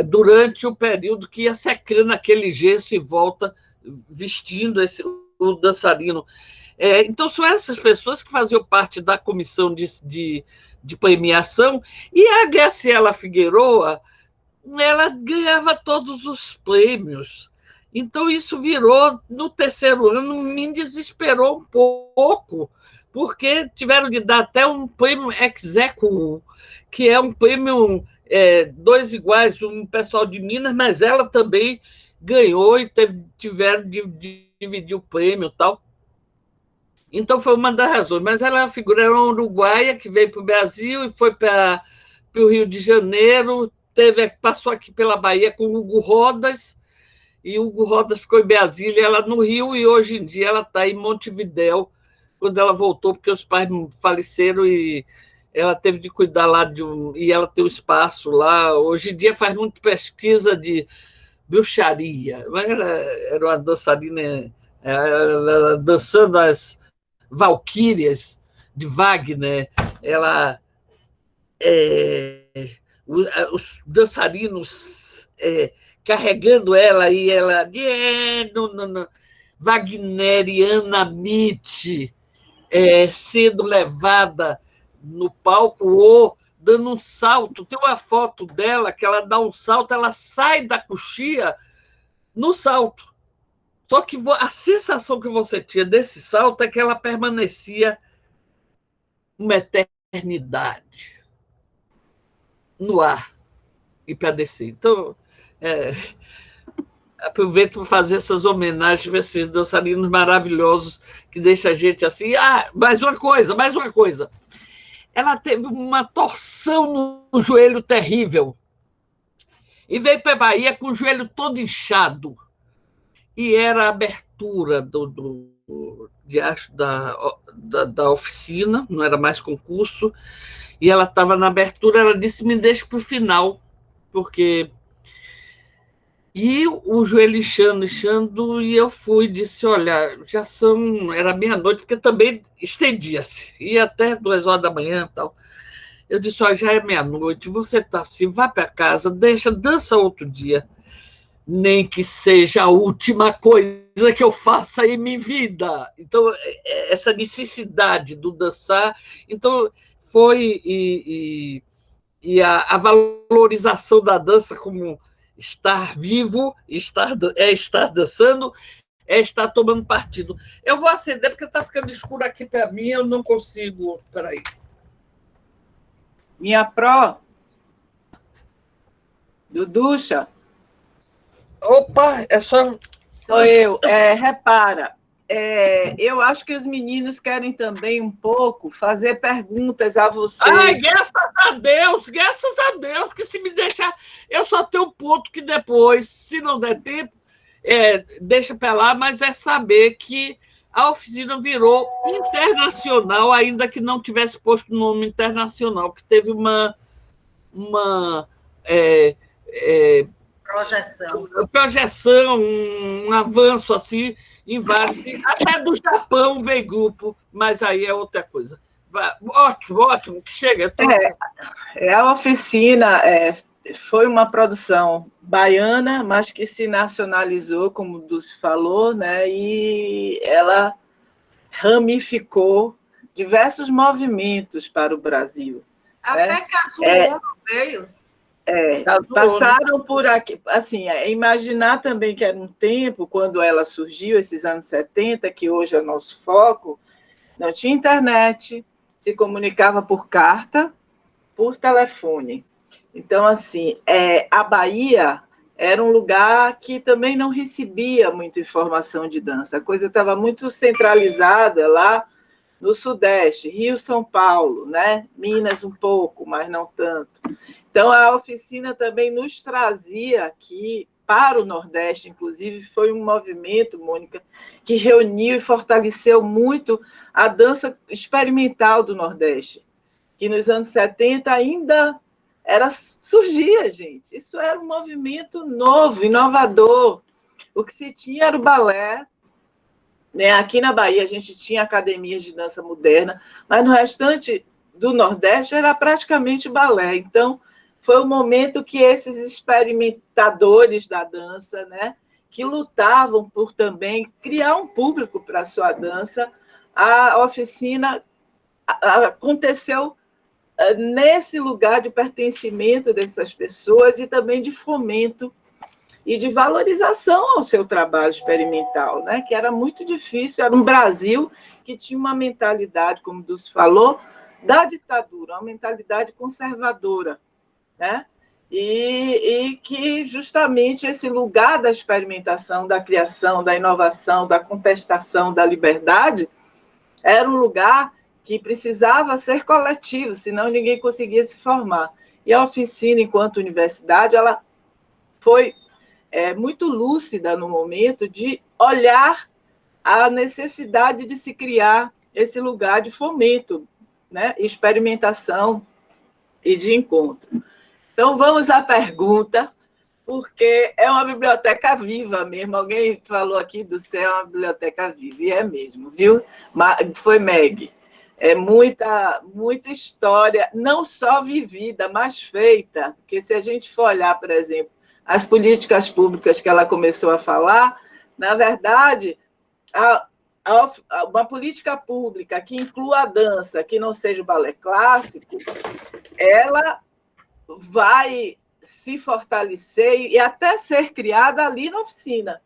durante o período que ia secando aquele gesso em volta, vestindo o dançarino. Então, são essas pessoas que faziam parte da comissão de premiação, e a Graciela Figueroa, ela ganhava todos os prêmios. Então, isso virou, no terceiro ano, me desesperou um pouco, porque tiveram de dar até um prêmio ex aequo, que é um prêmio 2 iguais, um pessoal de Minas, mas ela também ganhou e tiveram de dividir o prêmio e tal. Então, foi uma das razões. Mas ela é uma figura, era uma uruguaia que veio para o Brasil e foi para o Rio de Janeiro, passou aqui pela Bahia com o Hugo Rodas, e o Hugo Rodas ficou em Brasília, ela no Rio, e hoje em dia ela está em Montevidéu, quando ela voltou, porque os pais faleceram e ela teve de cuidar lá e ela tem um espaço lá. Hoje em dia faz muito pesquisa de bruxaria. Era uma dançarina, ela dançando as Valquírias de Wagner. Ela os dançarinos carregando ela, e ela wagnerianamente, sendo levada no palco ou dando um salto. Tem uma foto dela que ela dá um salto, ela sai da coxia no salto. Só que a sensação que você tinha desse salto é que ela permanecia uma eternidade no ar e para descer. Então, aproveito para fazer essas homenagens para esses dançarinos maravilhosos que deixam a gente assim. Mais uma coisa. Ela teve uma torção no joelho terrível e veio para a Bahia com o joelho todo inchado. E era a abertura da oficina, não era mais concurso, e ela estava na abertura, ela disse, me deixa para o final, porque... E o joelho inchando, e eu fui, disse, olha, era meia-noite, porque também estendia-se, ia até 2 horas da manhã e tal. Eu disse, olha, já é meia-noite, você está assim, vá para casa, dança outro dia, nem que seja a última coisa que eu faça em minha vida. Então, essa necessidade do dançar, então foi a valorização da dança como estar vivo, estar dançando, é estar tomando partido. Eu vou acender, porque está ficando escuro aqui para mim, eu não consigo... Espera aí. Minha pró, Duducha. Opa, é só... Sou eu. Repara, eu acho que os meninos querem também um pouco fazer perguntas a você. Ai, graças a Deus, que se me deixar... Eu só tenho um ponto que depois, se não der tempo, deixa para lá, mas é saber que a oficina virou internacional, ainda que não tivesse posto o nome internacional, que teve uma projeção, um avanço assim em vários, até do Japão veio grupo, mas aí é outra coisa. Ótimo, que chega. A oficina foi uma produção baiana, mas que se nacionalizou, como o Dulce falou, né? E ela ramificou diversos movimentos para o Brasil. Até Cazulono veio. Passaram por aqui, assim, imaginar também que era um tempo, quando ela surgiu, esses anos 70, que hoje é o nosso foco, não tinha internet, se comunicava por carta, por telefone. Então, assim, a Bahia era um lugar que também não recebia muita informação de dança, a coisa estava muito centralizada lá no Sudeste, Rio, São Paulo, né? Minas um pouco, mas não tanto. Então, a oficina também nos trazia aqui para o Nordeste, inclusive, foi um movimento, Mônica, que reuniu e fortaleceu muito a dança experimental do Nordeste, que nos anos 70 ainda surgia, gente. Isso era um movimento novo, inovador. O que se tinha era o balé, né? Aqui na Bahia a gente tinha academias de dança moderna, mas no restante do Nordeste era praticamente balé. Então, foi o momento que esses experimentadores da dança, né, que lutavam por também criar um público para a sua dança, a oficina aconteceu nesse lugar de pertencimento dessas pessoas e também de fomento e de valorização ao seu trabalho experimental, né? Que era muito difícil, era um Brasil que tinha uma mentalidade, como o Dulce falou, da ditadura, uma mentalidade conservadora, né? E que justamente esse lugar da experimentação, da criação, da inovação, da contestação, da liberdade, era um lugar que precisava ser coletivo, senão ninguém conseguia se formar. E a oficina, enquanto universidade, ela foi muito lúcida no momento de olhar a necessidade de se criar esse lugar de fomento, né? Experimentação e de encontro. Então, vamos à pergunta, porque é uma biblioteca viva mesmo. Alguém falou aqui do céu, é uma biblioteca viva, e é mesmo, viu? Foi Meg. É muita história, não só vivida, mas feita, porque se a gente for olhar, por exemplo, as políticas públicas que ela começou a falar, na verdade, uma política pública que inclua a dança, que não seja o balé clássico, ela vai se fortalecer e até ser criada ali na oficina,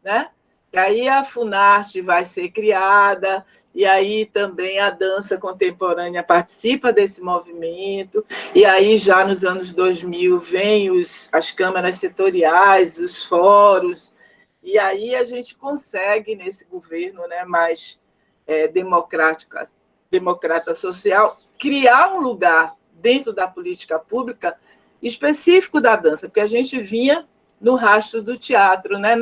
né? E aí a Funarte vai ser criada, e aí também a dança contemporânea participa desse movimento, e aí já nos anos 2000 vem as câmaras setoriais, os fóruns, e aí a gente consegue, nesse governo, né, mais democrata social, criar um lugar dentro da política pública específico da dança, porque a gente vinha no rastro do teatro, né?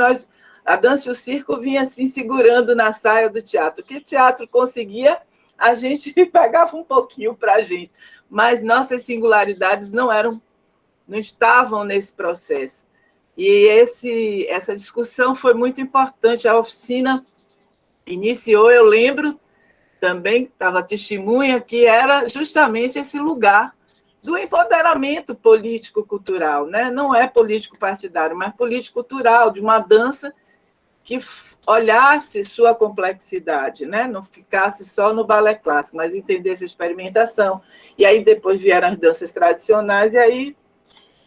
A dança e o circo vinha assim segurando na saia do teatro. O que o teatro conseguia, a gente pegava um pouquinho para a gente, mas nossas singularidades não estavam nesse processo. E essa discussão foi muito importante. A oficina iniciou, eu lembro também, estava testemunha, que era justamente esse lugar do empoderamento político-cultural, né? Não é político-partidário, mas político-cultural, de uma dança que olhasse sua complexidade, né? Não ficasse só no balé clássico, mas entendesse a experimentação. E aí depois vieram as danças tradicionais, e aí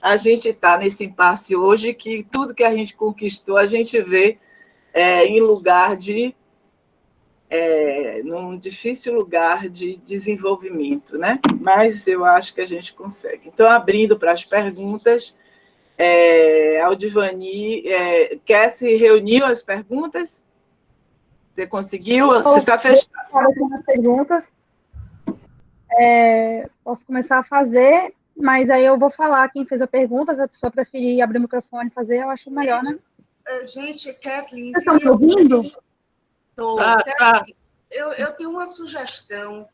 a gente está nesse impasse hoje que tudo que a gente conquistou, a gente vê em lugar de... num difícil lugar de desenvolvimento, né? Mas eu acho que a gente consegue. Então, abrindo para as perguntas, Aldivani, quer se reunir as perguntas? Você conseguiu? Você está fechado. As perguntas. Posso começar a fazer, mas aí eu vou falar quem fez a pergunta, se a pessoa preferir abrir o microfone e fazer, eu acho melhor, né? Gente, Kathleen... Vocês estão me ouvindo? Tá. Eu tenho uma sugestão,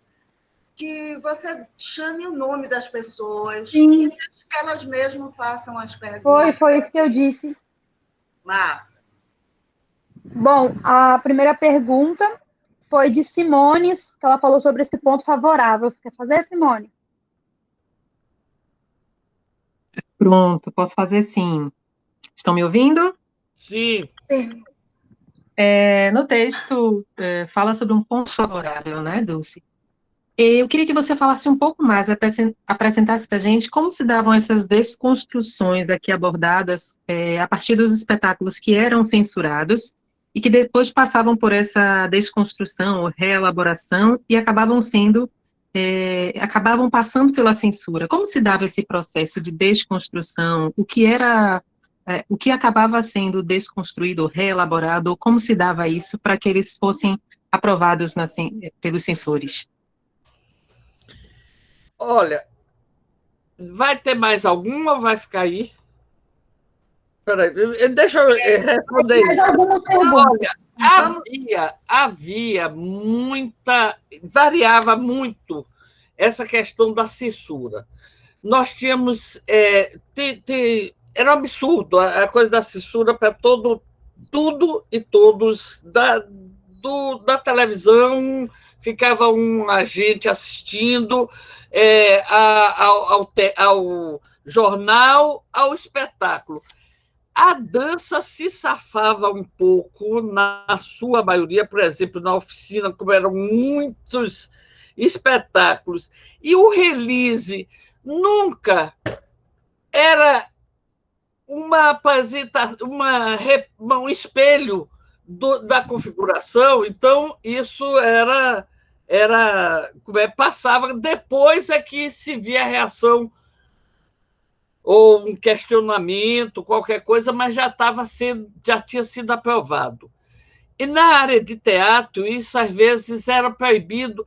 que você chame o nome das pessoas, Sim. e que elas mesmas façam as perguntas. Foi isso que eu disse. Massa. Bom, a primeira pergunta foi de Simone, que ela falou sobre esse ponto favorável. Você quer fazer, Simone? Pronto, posso fazer sim. Estão me ouvindo? Sim. Sim. No texto, fala sobre um ponto favorável, né, Dulce? Eu queria que você falasse um pouco mais, apresentasse para a gente como se davam essas desconstruções aqui abordadas a partir dos espetáculos que eram censurados e que depois passavam por essa desconstrução ou reelaboração e acabavam passando pela censura. Como se dava esse processo de desconstrução? O que acabava sendo desconstruído ou reelaborado? Ou como se dava isso para que eles fossem aprovados pelos censores? Olha, vai ter mais alguma ou vai ficar aí? Peraí, deixa eu responder Mais isso. algumas perguntas. Olha, havia muita... Variava muito essa questão da censura. Nós tínhamos... era um absurdo a coisa da censura para tudo e todos da televisão. Ficava um agente assistindo ao jornal, ao espetáculo. A dança se safava um pouco, na sua maioria, por exemplo, na oficina, como eram muitos espetáculos. E o release nunca era um espelho da configuração, então isso passava, depois é que se via a reação ou um questionamento, qualquer coisa, mas já tinha sido aprovado. E na área de teatro, isso às vezes era proibido,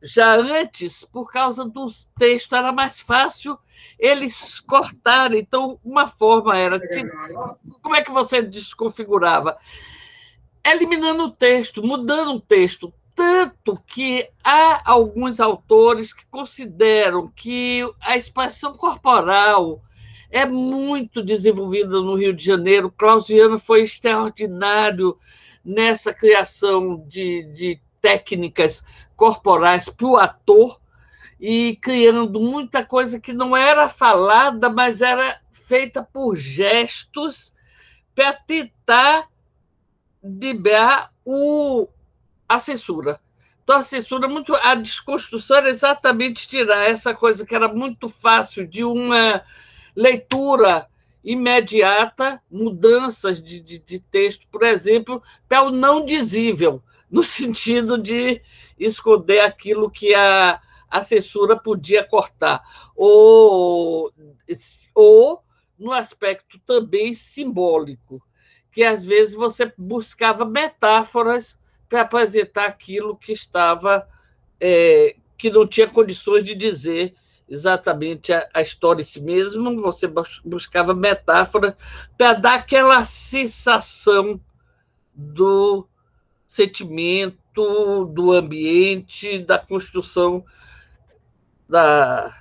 já antes, por causa dos textos, era mais fácil eles cortarem. Então, uma forma era... Como é que você desconfigurava? Eliminando o texto, mudando o texto. Tanto que há alguns autores que consideram que a expressão corporal é muito desenvolvida no Rio de Janeiro. Claudiano foi extraordinário nessa criação de técnicas corporais para o ator e criando muita coisa que não era falada, mas era feita por gestos para tentar liberar a censura. Então, a censura, a desconstrução era exatamente tirar essa coisa que era muito fácil de uma leitura imediata, mudanças de texto, por exemplo, para o não dizível, no sentido de esconder aquilo que a censura podia cortar, ou no aspecto também simbólico, que às vezes você buscava metáforas para apresentar aquilo que estava, que não tinha condições de dizer exatamente a história em si mesmo, você buscava metáforas para dar aquela sensação do sentimento, do ambiente, da construção da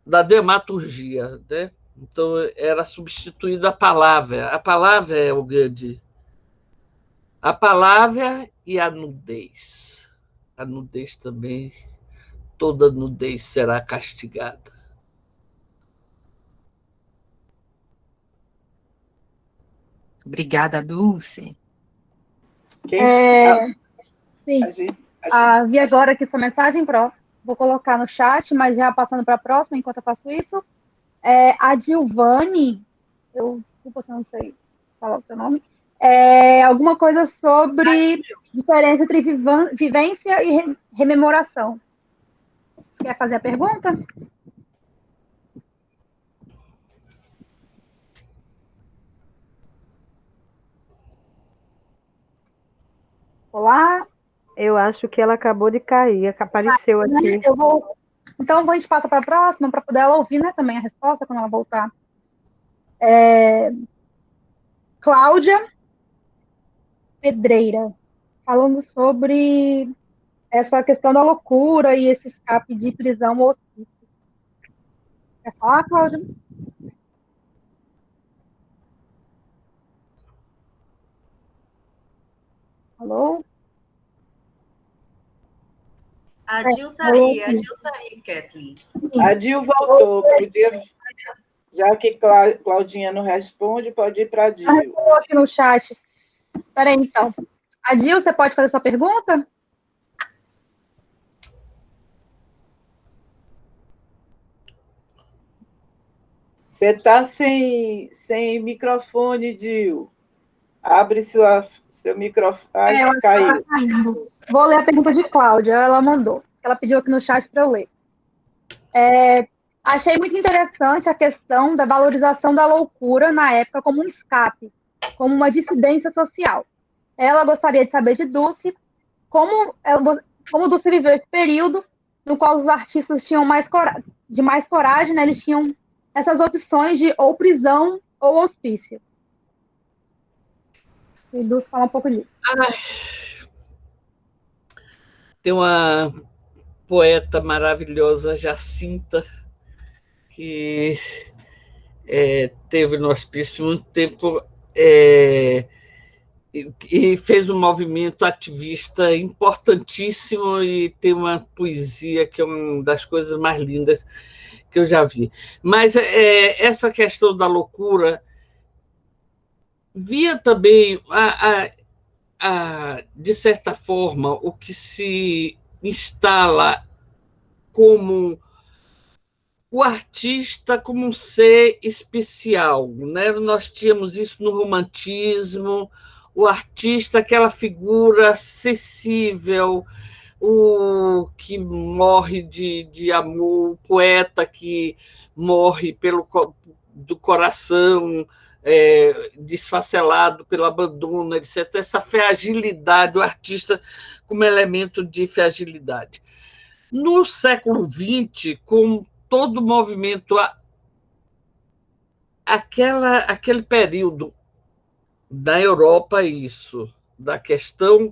dramaturgia, né? Então, era substituída a palavra. A palavra é o grande. A palavra e a nudez. A nudez também, toda nudez será castigada. Obrigada, Dulce. Sim. Vi agora aqui sua mensagem, Pro. Vou colocar no chat, mas já passando para a próxima, enquanto eu faço isso. A Dilvane, desculpa se eu não sei falar o seu nome, alguma coisa sobre diferença entre vivência e rememoração. Quer fazer a pergunta? Olá? Eu acho que ela acabou de cair, apareceu aqui. Então, a gente passa para a próxima, para poder ela ouvir, né, também a resposta quando ela voltar. Cláudia Pedreira, falando sobre essa questão da loucura e esse escape de prisão ou hospício. Quer falar, Cláudia? Alô? A Dil está aí, Kathleen. A Dil voltou. Já que Claudinha não responde, pode ir para a Dil. Estou aqui no chat. Espera aí, então. A Dil, você pode fazer sua pergunta? Você está sem microfone, Dil. Abre seu microfone. Caiu. Vou ler a pergunta de Cláudia, ela mandou. Ela pediu aqui no chat para eu ler. Achei muito interessante a questão da valorização da loucura na época como um escape, como uma dissidência social. Ela gostaria de saber de Dulce como Dulce viveu esse período no qual os artistas tinham mais coragem, né? Eles tinham essas opções de ou prisão ou hospício. E Dulce fala um pouco disso. Tem uma poeta maravilhosa, Jacinta, que teve no hospício muito tempo e fez um movimento ativista importantíssimo e tem uma poesia que é uma das coisas mais lindas que eu já vi. Mas essa questão da loucura via também, de certa forma, o que se instala como o artista como um ser especial, né? Nós tínhamos isso no romantismo, o artista, aquela figura acessível, o que morre de amor, o poeta que morre do coração desfacelado pelo abandono, etc. Essa fragilidade, o artista como elemento de fragilidade. No século XX, com todo o movimento, aquele período da Europa, isso, da questão,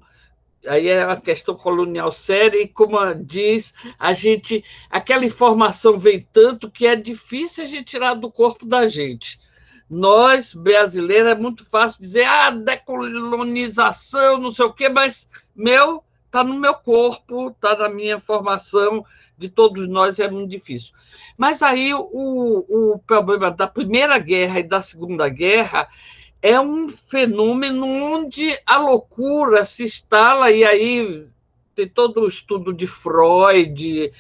aí é uma questão colonial séria, e como diz, aquela informação vem tanto que é difícil a gente tirar do corpo da gente. Nós, brasileiros, é muito fácil dizer decolonização, não sei o quê, mas está no meu corpo, está na minha formação, de todos nós é muito difícil. Mas aí o problema da Primeira Guerra e da Segunda Guerra é um fenômeno onde a loucura se instala, e aí tem todo o estudo de Freud,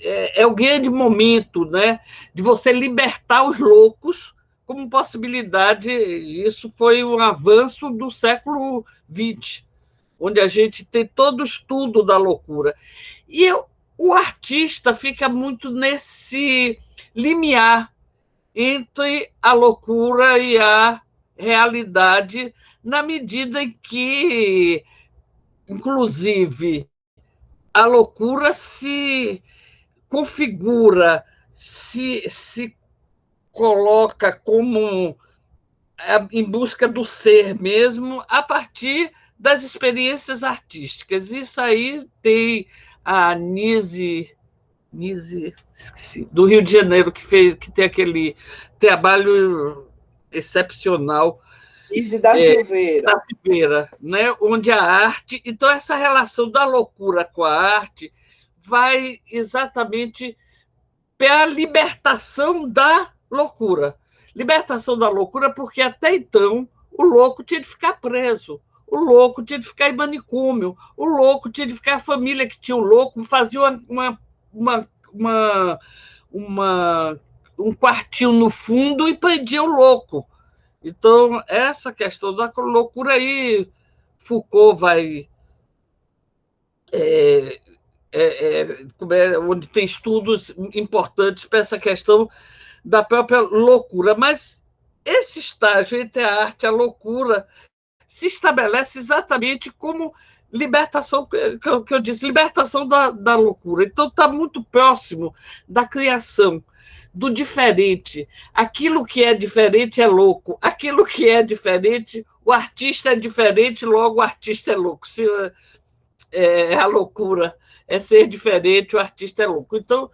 é o grande momento, né, de você libertar os loucos como possibilidade. Isso foi um avanço do século XX, onde a gente tem todo o estudo da loucura. E o artista fica muito nesse limiar entre a loucura e a realidade, na medida em que, inclusive, a loucura se configura, se coloca como em busca do ser mesmo, a partir das experiências artísticas. Isso aí tem a Nise, esqueci, do Rio de Janeiro, que tem aquele trabalho excepcional. Nise da Silveira. Da Silveira, né? Onde a arte... Então, essa relação da loucura com a arte vai exatamente pela libertação da loucura. Libertação da loucura, porque até então o louco tinha de ficar preso, o louco tinha de ficar em manicômio, o louco tinha de ficar a família que tinha o louco, fazia um quartinho no fundo e prendia o louco. Então, essa questão da loucura aí, Foucault vai... onde tem estudos importantes para essa questão da própria loucura. Mas esse estágio entre a arte e a loucura se estabelece exatamente como libertação, que eu disse, libertação da loucura. Então, está muito próximo da criação, do diferente. Aquilo que é diferente é louco. Aquilo que é diferente, o artista é diferente, logo o artista é louco. Se a loucura é ser diferente, o artista é louco. Então,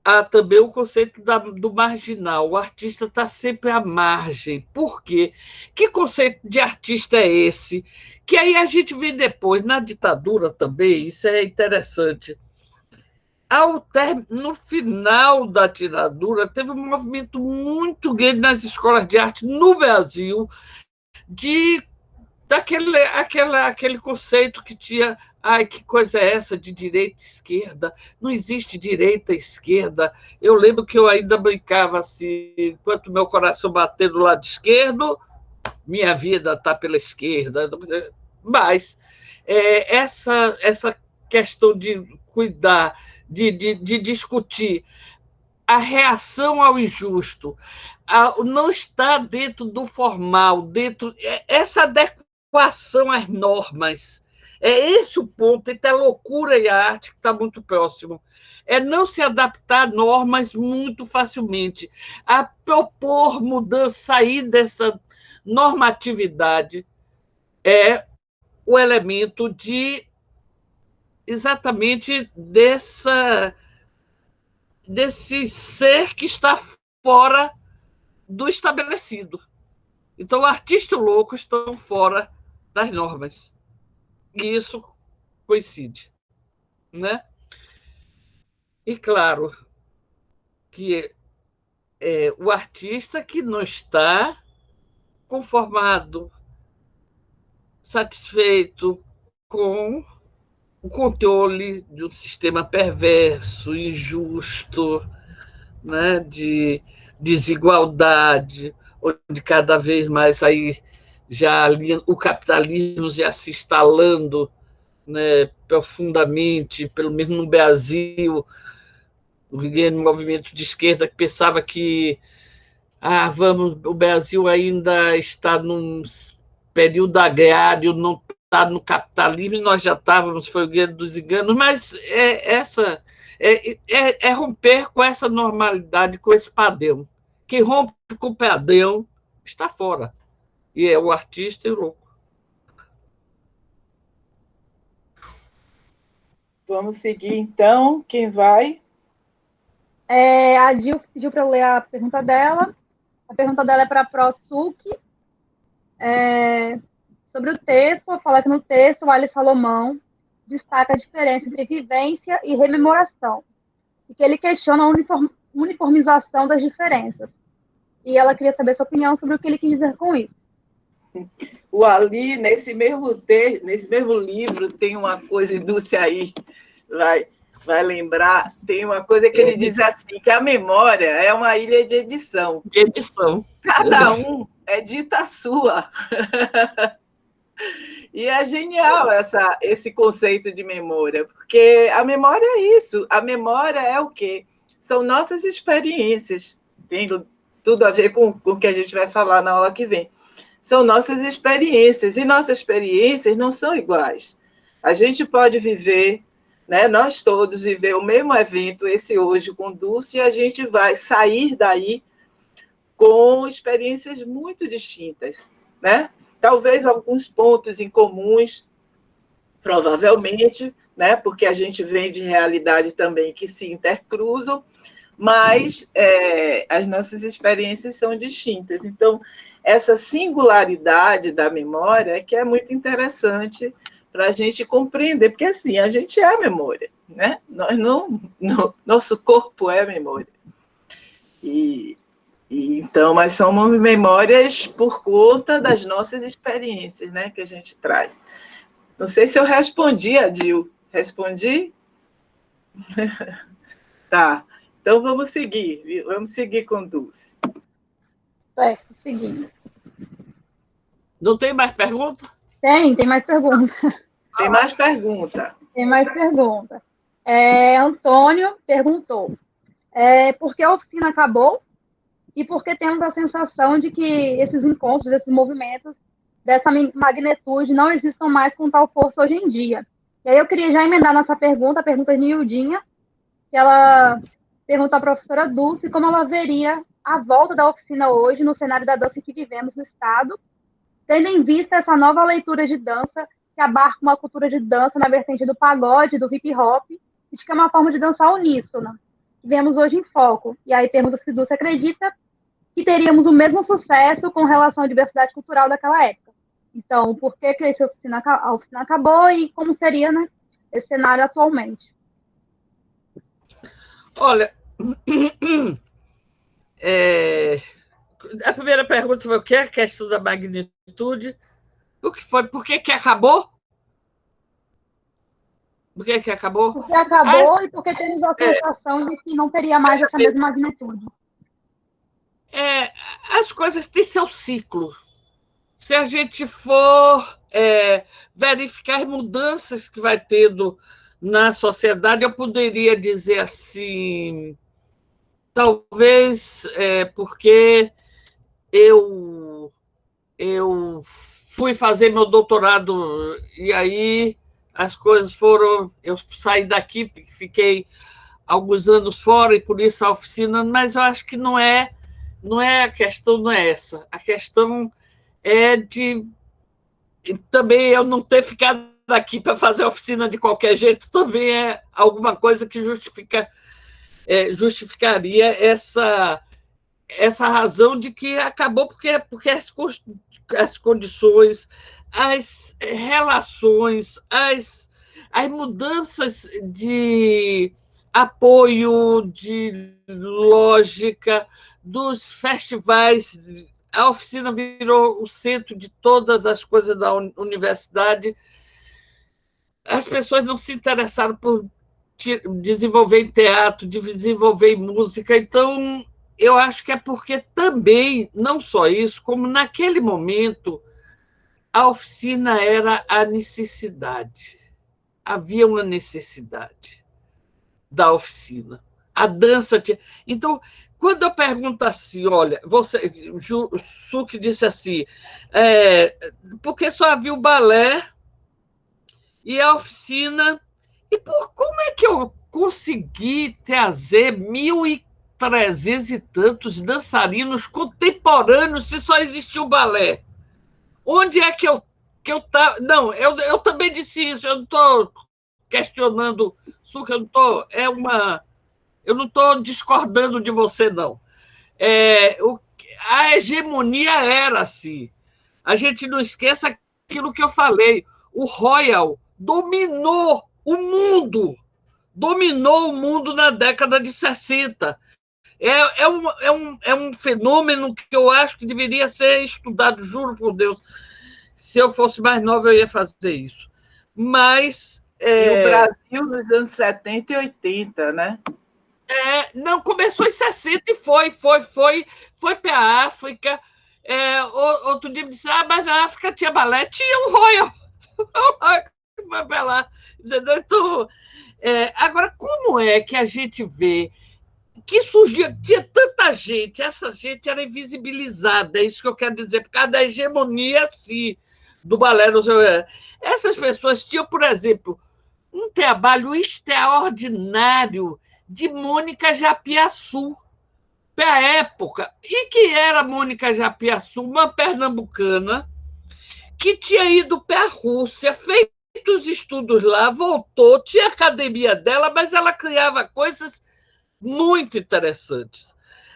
há também o conceito do marginal. O artista está sempre à margem. Por quê? Que conceito de artista é esse? Que aí a gente vê depois, na ditadura também, isso é interessante. No final da ditadura, teve um movimento muito grande nas escolas de arte no Brasil daquele conceito que tinha, que coisa é essa de direita e esquerda? Não existe direita e esquerda. Eu lembro que eu ainda brincava assim, enquanto meu coração bater do lado esquerdo, minha vida está pela esquerda. Mas essa questão de cuidar, de discutir a reação ao injusto, não está dentro do formal, essa adequação às normas. É esse o ponto entre a loucura e a arte que está muito próximo. É não se adaptar a normas muito facilmente, a propor mudança, sair dessa normatividade é o elemento exatamente desse ser que está fora do estabelecido. Então, o artista e o louco estão fora das normas. E isso coincide, né? E, claro, que o artista que não está conformado, satisfeito com o controle de um sistema perverso, injusto, né, de desigualdade, onde cada vez mais aí o capitalismo já se instalando, né, profundamente, pelo menos no Brasil, o movimento de esquerda que pensava que o Brasil ainda está num período agrário, não está no capitalismo, nós já estávamos, foi o guerra dos enganos, mas é romper com essa normalidade, com esse padrão. Quem rompe com o padrão está fora. E é o artista e o louco. Vamos seguir, então. Quem vai? A Gil pediu para eu ler a pergunta dela. A pergunta dela é para a ProSuc. Sobre o texto, fala que no texto o Alice Salomão destaca a diferença entre vivência e rememoração, e que ele questiona a uniformização das diferenças. e ela queria saber sua opinião sobre o que ele quis dizer com isso. O Ali, nesse mesmo livro, tem uma coisa, e Dulce aí vai lembrar, tem uma coisa que ele diz assim, que a memória é uma ilha de edição. De edição. Cada um edita a sua. E é genial esse conceito de memória, porque a memória é isso. A memória é o quê? São nossas experiências. Tem tudo a ver com o que a gente vai falar na aula que vem. São nossas experiências, e nossas experiências não são iguais. A gente pode viver, né, nós todos viver o mesmo evento, esse hoje com Dulce, e a gente vai sair daí com experiências muito distintas, né? Talvez alguns pontos em comuns, provavelmente, né? Porque a gente vem de realidade também que se intercruzam, mas as nossas experiências são distintas. Então, essa singularidade da memória é que é muito interessante para a gente compreender, porque assim, a gente é a memória, né? Nosso corpo é a memória. Então, mas somos memórias por conta das nossas experiências, né, que a gente traz. Não sei se eu respondi, Adil. Respondi? Tá. Então, vamos seguir com Dulce. Seguindo. Não tem mais pergunta? Tem mais pergunta. Tem mais pergunta. Tem mais pergunta. Antônio perguntou, por que a oficina acabou e por que temos a sensação de que esses encontros, esses movimentos, dessa magnitude, não existam mais com tal força hoje em dia. E aí eu queria já emendar nessa pergunta, a pergunta de Nildinha, que ela perguntou à professora Dulce como ela veria a volta da oficina hoje no cenário da dança que vivemos no Estado, tendo em vista essa nova leitura de dança que abarca uma cultura de dança na vertente do pagode, do hip-hop, e de que é uma forma de dançar uníssona, que vemos hoje em foco. E aí pergunta se Dulce acredita que teríamos o mesmo sucesso com relação à diversidade cultural daquela época. Então, por que a oficina acabou e como seria, né, esse cenário atualmente? Olha, a primeira pergunta foi o que? A questão da magnitude. O que foi? Por que acabou? Por que acabou? Porque acabou e porque temos a sensação de que não teria mais essa mesma magnitude. As coisas têm seu ciclo. Se a gente for verificar as mudanças que vai tendo na sociedade, eu poderia dizer assim, talvez porque eu fui fazer meu doutorado e aí as coisas foram... Eu saí daqui, fiquei alguns anos fora e por isso a oficina, mas eu acho que não é a questão, não é essa. A questão é de também eu não ter ficado aqui para fazer oficina de qualquer jeito, também é alguma coisa que justificaria essa razão de que acabou porque as condições, as relações, as mudanças de apoio, de lógica dos festivais. A oficina virou o centro de todas as coisas da universidade. As pessoas não se interessaram por desenvolver em teatro, desenvolver em música. Então, eu acho que é porque também, não só isso, como naquele momento, a oficina era a necessidade. Havia uma necessidade da oficina. A dança tinha... Então, quando eu pergunto assim, olha, Suki disse assim, porque só havia o balé e a oficina, e como é que eu consegui trazer 1.300 e tantos dançarinos contemporâneos se só existia o balé? Onde é que eu estava? Não, eu também disse isso, eu não estou questionando, Suki, eu não estou discordando de você, não. A hegemonia era assim. A gente não esqueça aquilo que eu falei. O Royal dominou o mundo na década de 60. É um fenômeno que eu acho que deveria ser estudado, juro por Deus. Se eu fosse mais nova, eu ia fazer isso. Mas... E o Brasil nos anos 70 e 80, né? Não, começou em 60 e foi para a África. Outro dia me disse, mas na África tinha balé, tinha um Royal. Vai para lá. Entendeu? Então, agora, como é que a gente vê que surgia, tinha tanta gente, essa gente era invisibilizada, é isso que eu quero dizer, por causa da hegemonia assim, do balé. Essas pessoas tinham, por exemplo, um trabalho extraordinário de Mônica Japiaçu, para a época. E que era Mônica Japiaçu, uma pernambucana, que tinha ido para a Rússia, feito os estudos lá, voltou, tinha a academia dela, mas ela criava coisas muito interessantes.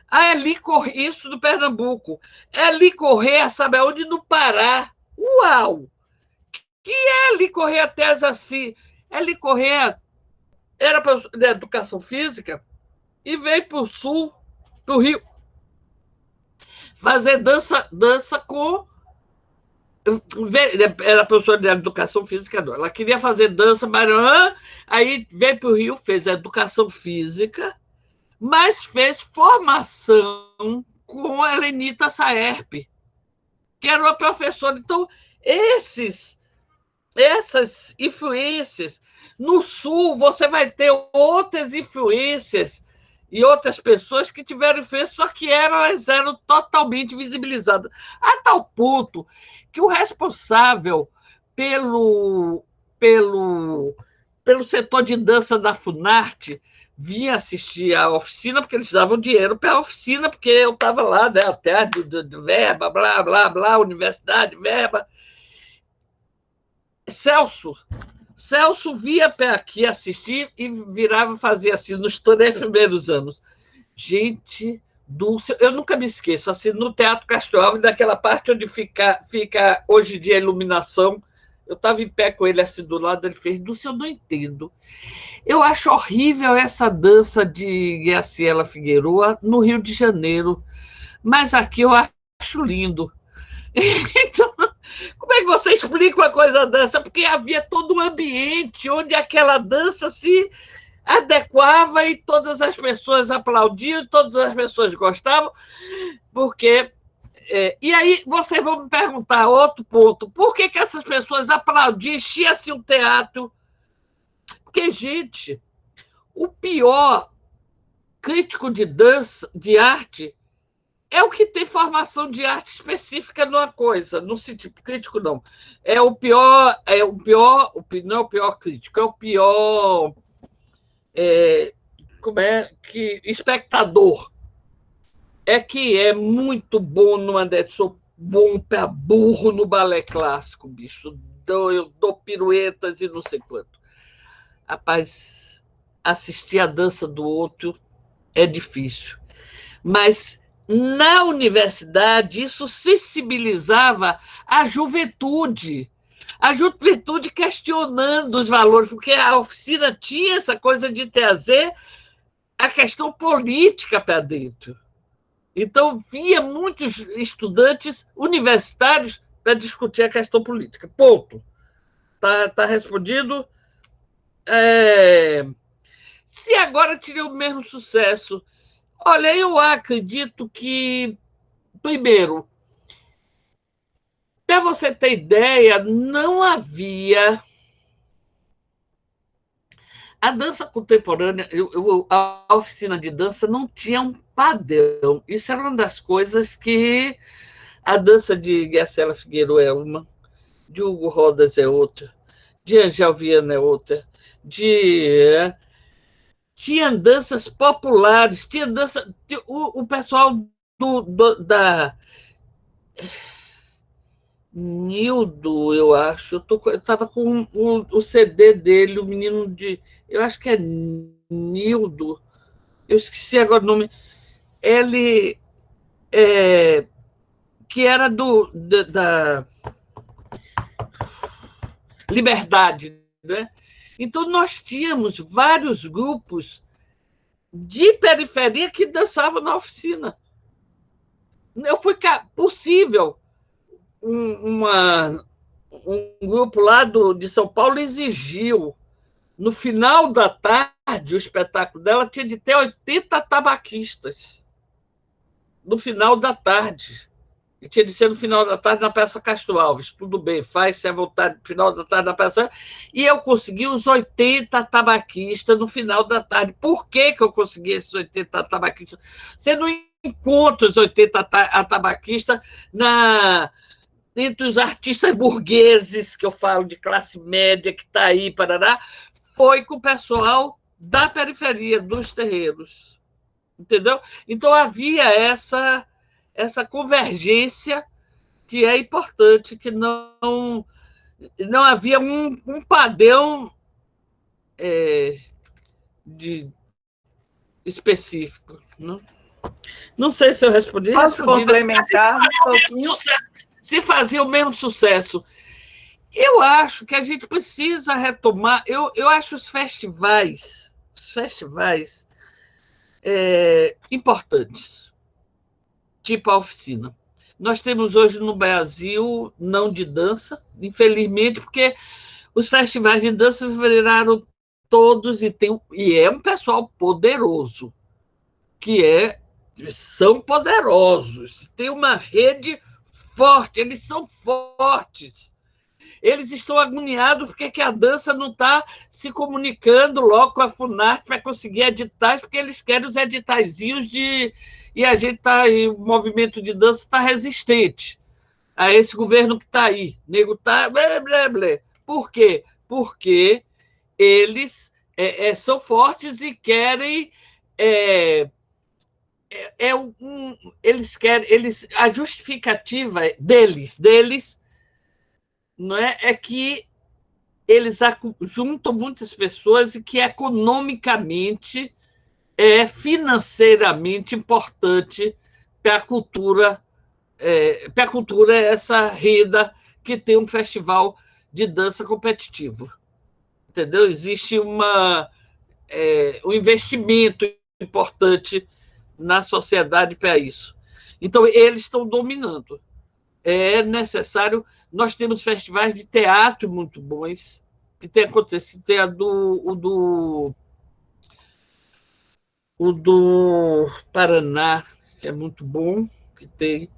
A Eli Corrêa, isso do Pernambuco. Eli Corrêa, sabe aonde? No Pará. Uau! Que é Eli Corrêa tese assim? Eli Corrêa era professora de educação física e veio para o sul, para o Rio, fazer dança com... Era professora de educação física, não. Ela queria fazer dança, mas aí veio para o Rio, fez a educação física, mas fez formação com a Helenita Saerp, que era uma professora. Então, essas influências. No Sul, você vai ter outras influências e outras pessoas que tiveram influência, só que elas eram totalmente visibilizadas. A tal ponto que o responsável pelo setor de dança da Funarte vinha assistir a oficina, porque eles davam dinheiro para a oficina, porque eu estava lá, né, até de verba, blá, blá, blá, universidade, verba. Celso via para aqui assistir e virava fazer assim nos 3 primeiros anos. Gente, Dulce, eu nunca me esqueço, assim, no Teatro Castro Alves, naquela parte onde fica hoje em dia a iluminação, eu estava em pé com ele assim do lado, ele fez, Dulce, eu não entendo. Eu acho horrível essa dança de Graciela Figueroa no Rio de Janeiro, mas aqui eu acho lindo. Então, como é que você explica uma coisa dessa? Porque havia todo um ambiente onde aquela dança se adequava e todas as pessoas aplaudiam, todas as pessoas gostavam, porque... e aí vocês vão me perguntar, outro ponto, por que essas pessoas aplaudiam, enchia-se um teatro? Porque, gente, o pior crítico de dança, de arte, é o que tem formação de arte específica numa coisa, no sentido crítico, não. Não é o pior crítico, é o pior espectador. É que é muito bom no André, sou bom para burro no balé clássico, bicho. Eu dou piruetas e não sei quanto. Rapaz, assistir a dança do outro é difícil. Mas na universidade, isso sensibilizava a juventude questionando os valores, porque a oficina tinha essa coisa de trazer a questão política para dentro. Então, via muitos estudantes universitários para discutir a questão política. Ponto. Tá respondido. Se agora teria o mesmo sucesso... Olha, eu acredito que, primeiro, para você ter ideia, não havia... A dança contemporânea, a oficina de dança não tinha um padrão. Isso era uma das coisas que a dança de Graciela Figueiredo é uma, de Hugo Rodas é outra, de Angel Viana é outra, tinha danças populares, tinha dança... O pessoal da Nildo, eu acho. Eu estava com o CD dele, o menino de... Eu acho que é Nildo. Eu esqueci agora o nome. Ele... que era da Liberdade, né? Então, nós tínhamos vários grupos de periferia que dançavam na oficina. Foi possível. Um grupo lá de São Paulo exigiu, no final da tarde, o espetáculo dela tinha de ter 80 tabaquistas. No final da tarde. E tinha de ser no final da tarde na Praça Castro Alves. Tudo bem, faz-se à vontade no final da tarde na Praça. E eu consegui os 80 tabaquistas no final da tarde. Por que eu consegui esses 80 tabaquistas? Você não encontra os 80 tabaquistas entre os artistas burgueses, que eu falo de classe média, que está aí, parará, foi com o pessoal da periferia, dos terreiros. Entendeu? Então, havia essa convergência que é importante, que não havia um padrão específico. Não sei se eu respondi. Posso complementar um pouquinho? Se fazia o mesmo sucesso. Eu acho que a gente precisa retomar. Eu acho os festivais importantes, tipo a oficina. Nós temos hoje no Brasil não de dança, infelizmente, porque os festivais de dança viraram todos e é um pessoal poderoso, são poderosos, tem uma rede forte, eles são fortes. Eles estão agoniados porque a dança não está se comunicando logo com a Funarte para conseguir editais, porque eles querem os editaizinhos e a gente o movimento de dança está resistente a esse governo que está aí. O nego está... Por quê? Porque eles são fortes e querem... a justificativa deles não é que eles juntam muitas pessoas e que economicamente financeiramente importante para a cultura, essa renda que tem um festival de dança competitivo. Entendeu? Existe um investimento importante na sociedade para isso. Então, eles estão dominando. É necessário... Nós temos festivais de teatro muito bons, que tem acontecido. Tem o do Paraná, que é muito bom, que tem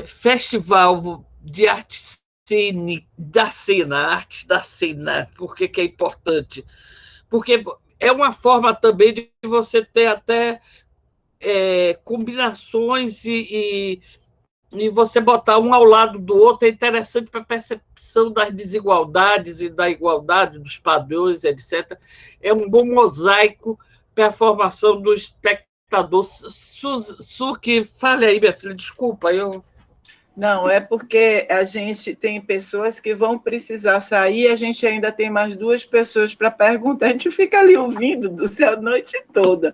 festival de arte da cena, arte da cena. Por que é importante? Porque é uma forma também de você ter até combinações e você botar um ao lado do outro é interessante para a percepção das desigualdades e da igualdade, dos padrões, etc. É um bom mosaico para a formação do espectador. Que fale aí, minha filha, desculpa. Não, é porque a gente tem pessoas que vão precisar sair, a gente ainda tem mais 2 pessoas para perguntar, a gente fica ali ouvindo do céu a noite toda.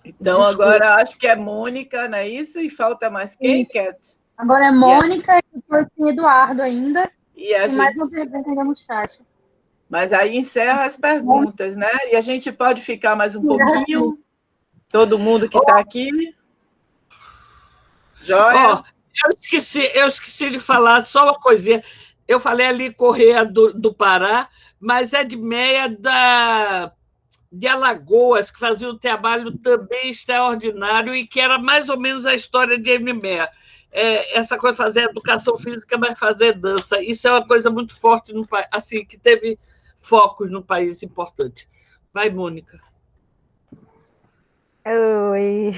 Então, desculpa. Agora acho que é Mônica, não é isso? E falta mais quem, Cat? Agora é Mônica e o Eduardo ainda. E mais uma pergunta ainda no chat. Mas aí encerra as perguntas, né? E a gente pode ficar mais um pouquinho? Todo mundo que está aqui? Joia? Eu esqueci de falar só uma coisinha. Eu falei ali Correia do Pará, mas é de Meia de Alagoas, que fazia um trabalho também extraordinário e que era mais ou menos a história de Meia. Essa coisa de fazer educação física, mas fazer dança. Isso é uma coisa muito forte, assim, que teve focos no país importante. Vai, Mônica. Oi.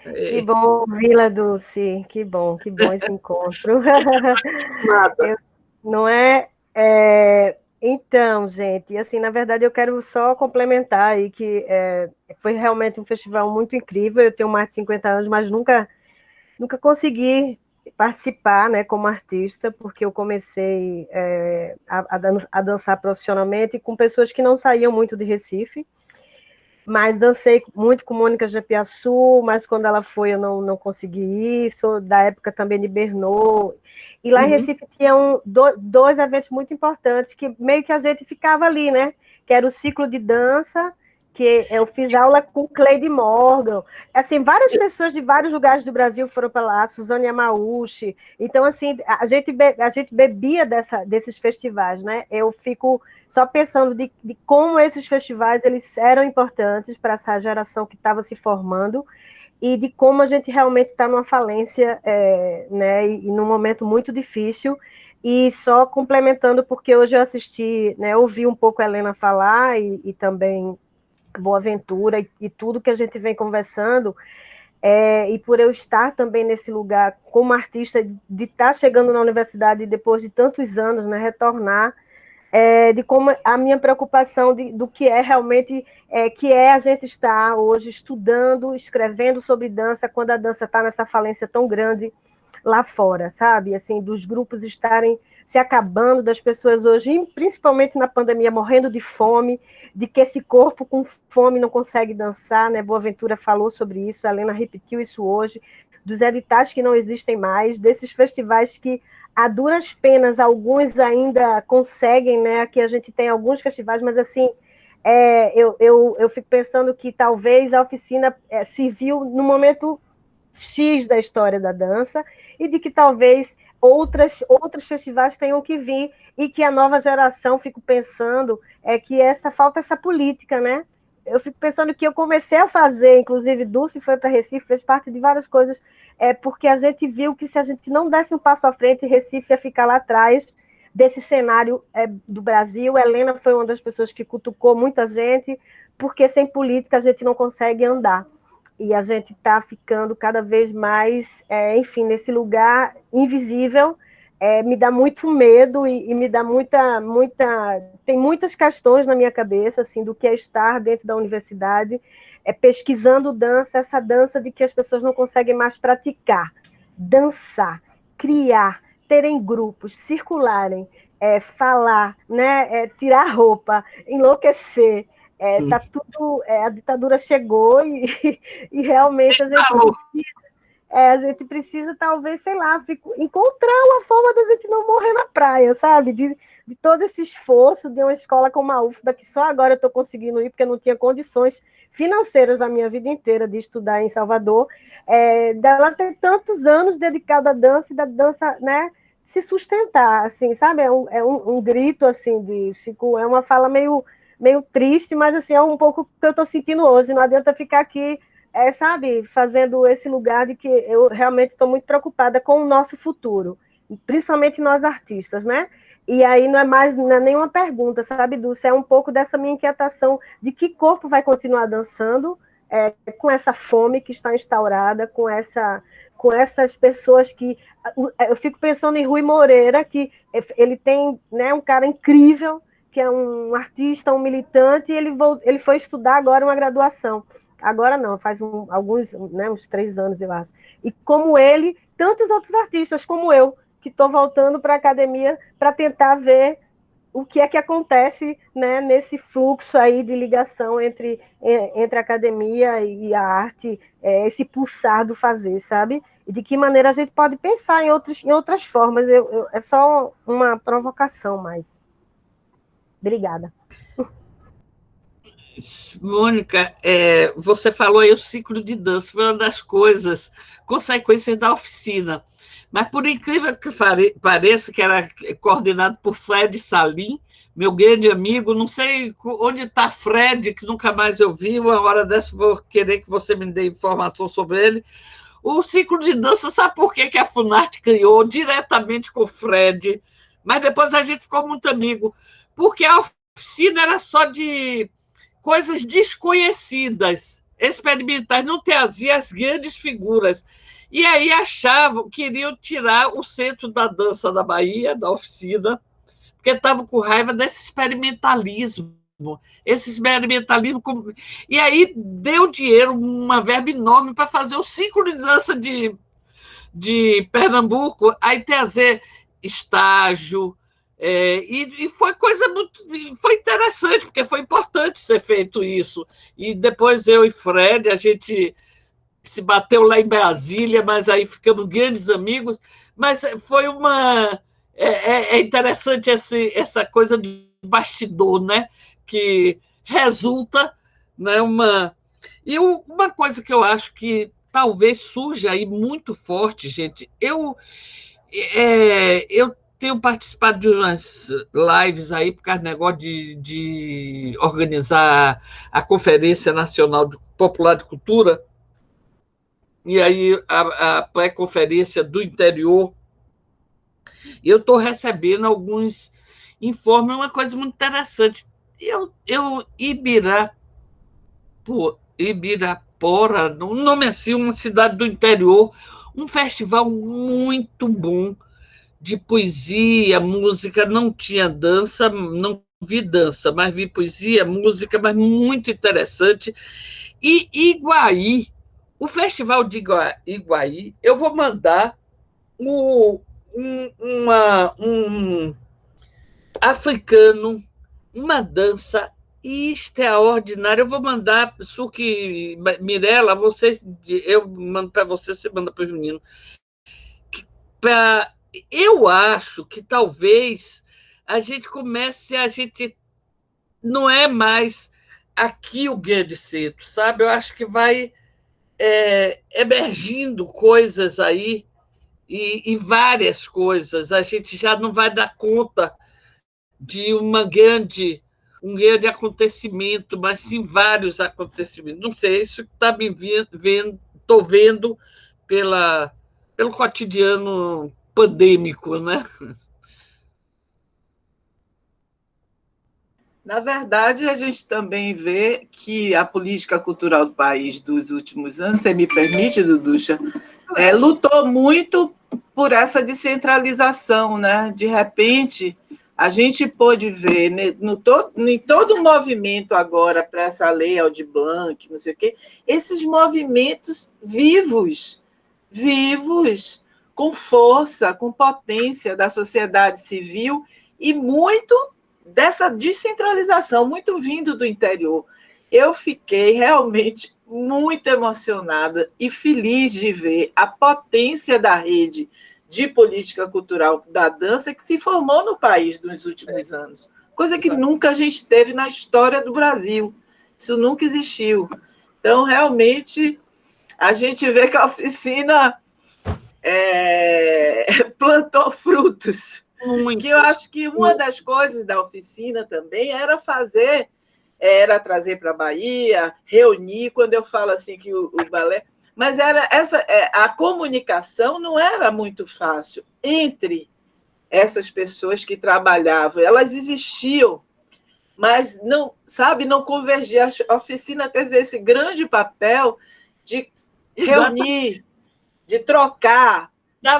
Que bom ouvi-la, Dulce. Que bom esse encontro. Não é? Então, gente, assim, na verdade, eu quero só complementar aí que foi realmente um festival muito incrível. Eu tenho mais de 50 anos, mas nunca consegui participar, né, como artista, porque eu comecei a dançar profissionalmente com pessoas que não saíam muito de Recife, mas dancei muito com Mônica Japiaçu, mas quando ela foi eu não consegui ir, sou da época também de Bernô, e lá em Recife tinham 2 eventos muito importantes, que meio que a gente ficava ali, né, que era o ciclo de dança, que eu fiz aula com Cleide Morgan. Assim, várias pessoas de vários lugares do Brasil foram para lá, Suzane Yamauchi. Então, assim, a gente bebia desses festivais, né? Eu fico só pensando de como esses festivais eles eram importantes para essa geração que estava se formando, e de como a gente realmente está numa falência, né, e num momento muito difícil. E só complementando, porque hoje eu assisti, né, ouvi um pouco a Helena falar, e também Boaventura, e tudo que a gente vem conversando, e por eu estar também nesse lugar como artista, de estar chegando na universidade depois de tantos anos, né, retornar, de como a minha preocupação do que é realmente, que é a gente estar hoje estudando, escrevendo sobre dança, quando a dança está nessa falência tão grande lá fora, sabe? Assim, dos grupos estarem se acabando, das pessoas hoje, principalmente na pandemia, morrendo de fome, de que esse corpo com fome não consegue dançar, né? Boaventura falou sobre isso, a Helena repetiu isso hoje, dos editais que não existem mais, desses festivais que a duras penas, alguns ainda conseguem, né? Aqui a gente tem alguns festivais, mas assim, eu fico pensando que talvez a oficina se viu no momento X da história da dança, e de que talvez outros festivais tenham que vir, e que a nova geração, fico pensando, que falta essa política, né? Eu fico pensando que eu comecei a fazer, inclusive Dulce foi para Recife, fez parte de várias coisas, porque a gente viu que se a gente não desse um passo à frente, Recife ia ficar lá atrás desse cenário do Brasil. Helena foi uma das pessoas que cutucou muita gente, porque sem política a gente não consegue andar. E a gente está ficando cada vez mais, enfim, nesse lugar invisível. Me dá muito medo e me dá tem muitas questões na minha cabeça, assim, do que é estar dentro da universidade, pesquisando dança, essa dança de que as pessoas não conseguem mais praticar, dançar, criar, terem grupos, circularem, falar, né, tirar roupa, enlouquecer. Tá tudo, a ditadura chegou e realmente a gente precisa, talvez, sei lá, encontrar uma forma da gente não morrer na praia, sabe? De todo esse esforço de uma escola como a UFBA, que só agora eu estou conseguindo ir, porque eu não tinha condições financeiras na minha vida inteira de estudar em Salvador, dela ter tantos anos dedicada à dança, e da dança, né, se sustentar, assim, sabe? É um grito, assim, é uma fala meio triste, mas assim, é um pouco o que eu estou sentindo hoje. Não adianta ficar aqui, sabe, fazendo esse lugar de que eu realmente estou muito preocupada com o nosso futuro, principalmente nós artistas, né? E aí não é nenhuma pergunta, sabe, Dulce? É um pouco dessa minha inquietação de que corpo vai continuar dançando com essa fome que está instaurada, com essas pessoas que... Eu fico pensando em Rui Moreira, que ele tem, né, um cara incrível, que é um artista, um militante, e ele foi estudar agora uma graduação. Agora não, faz uns 3 anos, eu acho. E como ele, tantos outros artistas como eu, que estou voltando para a academia para tentar ver o que é que acontece, né, nesse fluxo aí de ligação entre a academia e a arte, esse pulsar do fazer, sabe? E de que maneira a gente pode pensar em outras formas. É só uma provocação mais. Obrigada. Mônica, você falou aí o ciclo de dança, foi uma das consequências da oficina. Mas, por incrível que pareça, que era coordenado por Fred Salim, meu grande amigo, não sei onde está Fred, que nunca mais eu vi, uma hora dessa vou querer que você me dê informação sobre ele. O ciclo de dança, sabe por que a Funarte criou? Diretamente com o Fred, mas depois a gente ficou muito amigo, porque a oficina era só de coisas desconhecidas, experimentais, não trazia as grandes figuras. E aí queriam tirar o centro da dança da Bahia, da oficina, porque estavam com raiva desse experimentalismo. E aí deu dinheiro, uma verba enorme para fazer o ciclo de dança de Pernambuco, aí trazer estágio, e foi foi interessante, porque foi importante ser feito isso. E depois eu e Fred, a gente se bateu lá em Brasília, mas aí ficamos grandes amigos. Mas foi interessante essa coisa do bastidor, né? que resulta, né, E uma coisa que eu acho que talvez surja aí muito forte, gente, eu tenho participado de umas lives aí por causa do negócio de organizar a Conferência Nacional Popular de Cultura, e aí a pré-conferência do interior. Eu estou recebendo alguns informes, uma coisa muito interessante. Ibirapora, um nome assim, uma cidade do interior, um festival muito bom de poesia, música, não tinha dança, não vi dança, mas vi poesia, música, mas muito interessante. E Iguaí, o Festival de Iguaí, eu vou mandar um africano, uma dança extraordinária. Eu vou mandar, Suki, Mirella, eu mando para você manda para os meninos. Eu acho que talvez a gente não é mais aqui o Guia de Cedo, sabe? Eu acho que vai emergindo coisas aí, e várias coisas. A gente já não vai dar conta de um grande acontecimento, mas sim vários acontecimentos. Não sei, isso que está me vendo, estou vendo pelo cotidiano pandêmico, né? Na verdade, a gente também vê que a política cultural do país dos últimos anos, você me permite, Duducha, lutou muito por essa descentralização, né? De repente, a gente pôde ver em todo o movimento agora para essa lei Aldir Blanc, não sei o quê, esses movimentos vivos, com força, com potência da sociedade civil e muito dessa descentralização, muito vindo do interior. Eu fiquei realmente muito emocionada e feliz de ver a potência da rede de política cultural da dança que se formou no país nos últimos anos, coisa que nunca a gente teve na história do Brasil. Isso nunca existiu. Então, realmente, a gente vê que a oficina plantou frutos. Que eu acho que uma das coisas da oficina também era trazer para a Bahia, reunir, quando eu falo assim que o balé... Mas a comunicação não era muito fácil entre essas pessoas que trabalhavam. Elas existiam, mas não convergia. A oficina teve esse grande papel de reunir, de trocar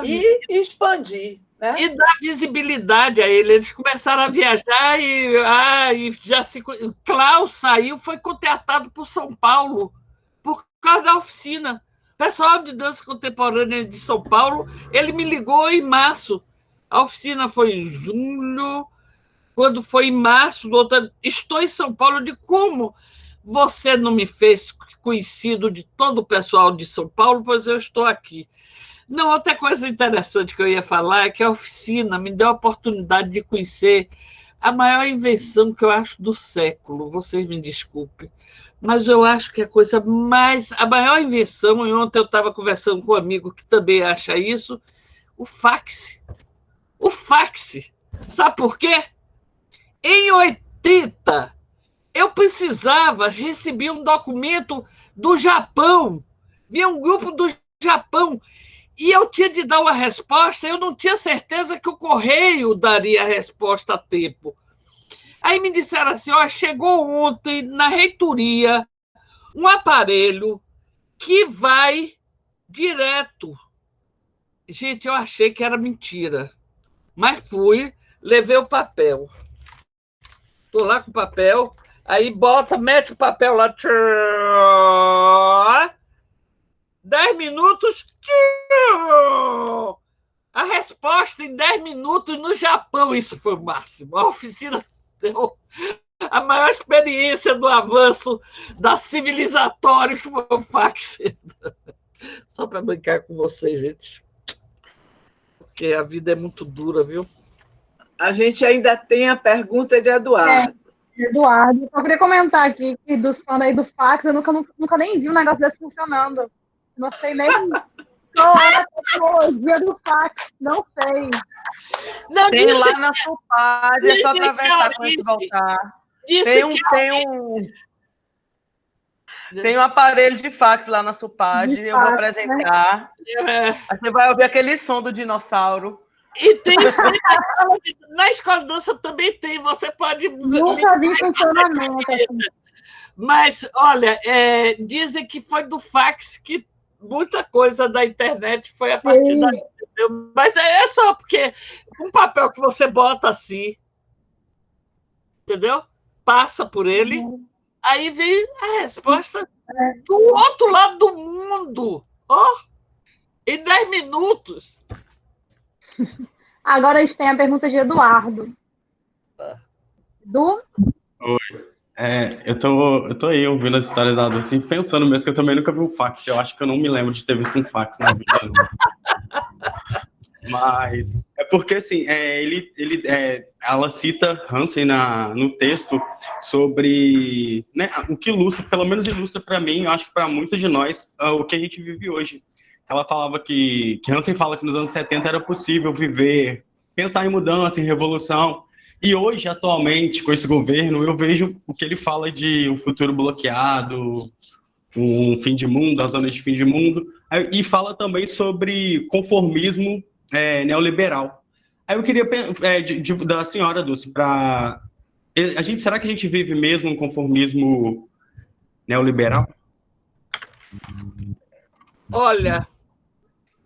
e expandir. Né? E dar visibilidade a ele. Eles começaram a viajar e Klaus saiu, foi contratado por São Paulo por causa da oficina. O pessoal de dança contemporânea de São Paulo, ele me ligou em março. A oficina foi em julho. Quando foi em março, estou em São Paulo. De como você não me fez conhecido de todo o pessoal de São Paulo, pois eu estou aqui. Não, outra coisa interessante que eu ia falar é que a oficina me deu a oportunidade de conhecer a maior invenção que eu acho do século. Vocês me desculpem, mas eu acho que a maior invenção, e ontem eu estava conversando com um amigo que também acha isso, o fax. O fax. Sabe por quê? Em 80, eu precisava receber um documento do Japão. Vinha um grupo do Japão. E eu tinha de dar uma resposta, eu não tinha certeza que o correio daria a resposta a tempo. Aí me disseram assim, chegou ontem na reitoria um aparelho que vai direto. Gente, eu achei que era mentira, mas fui, levei o papel. Estou lá com o papel, aí mete o papel lá, 10 minutos, a resposta em 10 minutos no Japão. Isso foi o máximo. A oficina deu a maior experiência do avanço da civilizatório que foi o fax. Só para brincar com vocês, gente. Porque a vida é muito dura, viu? A gente ainda tem a pergunta de Eduardo. Eduardo, só queria comentar aqui que dos fãs aí do fax, eu nunca nem vi um negócio desse funcionando. Não sei nem qual é a tecnologia do fax, não sei. Não, Tem disse, lá na Supad, é só disse, atravessar quando você voltar. disse Tem um aparelho de fax lá na Supad, eu vou apresentar. É, Aí você vai ouvir aquele som do dinossauro. e tem na escola de dança também tem, você pode. Nunca vi funcionamento. Assim. Mas, olha, dizem que foi do fax que muita coisa da internet foi a partir daí, entendeu? Mas é só porque um papel que você bota assim, entendeu? Passa por ele, aí vem a resposta do outro lado do mundo. Ó, em 10 minutos. Agora a gente tem a pergunta de Eduardo. Edu? Oi. Eu tô aí ouvindo as histórias da Dulce, pensando mesmo que eu também nunca vi um fax. Eu acho que eu não me lembro de ter visto um fax na vida. Mas é porque, assim, ela cita Hansen no texto sobre, né, o que ilustra, pelo menos ilustra para mim, eu acho que para muitos de nós, o que a gente vive hoje. Ela falava que Hansen fala que nos anos 70 era possível viver, pensar em mudança, em revolução. E hoje, atualmente, com esse governo, eu vejo o que ele fala de um futuro bloqueado, um fim de mundo, as zonas de fim de mundo, e fala também sobre conformismo neoliberal. Aí eu queria da senhora, Dulce, será que a gente vive mesmo um conformismo neoliberal? Olha,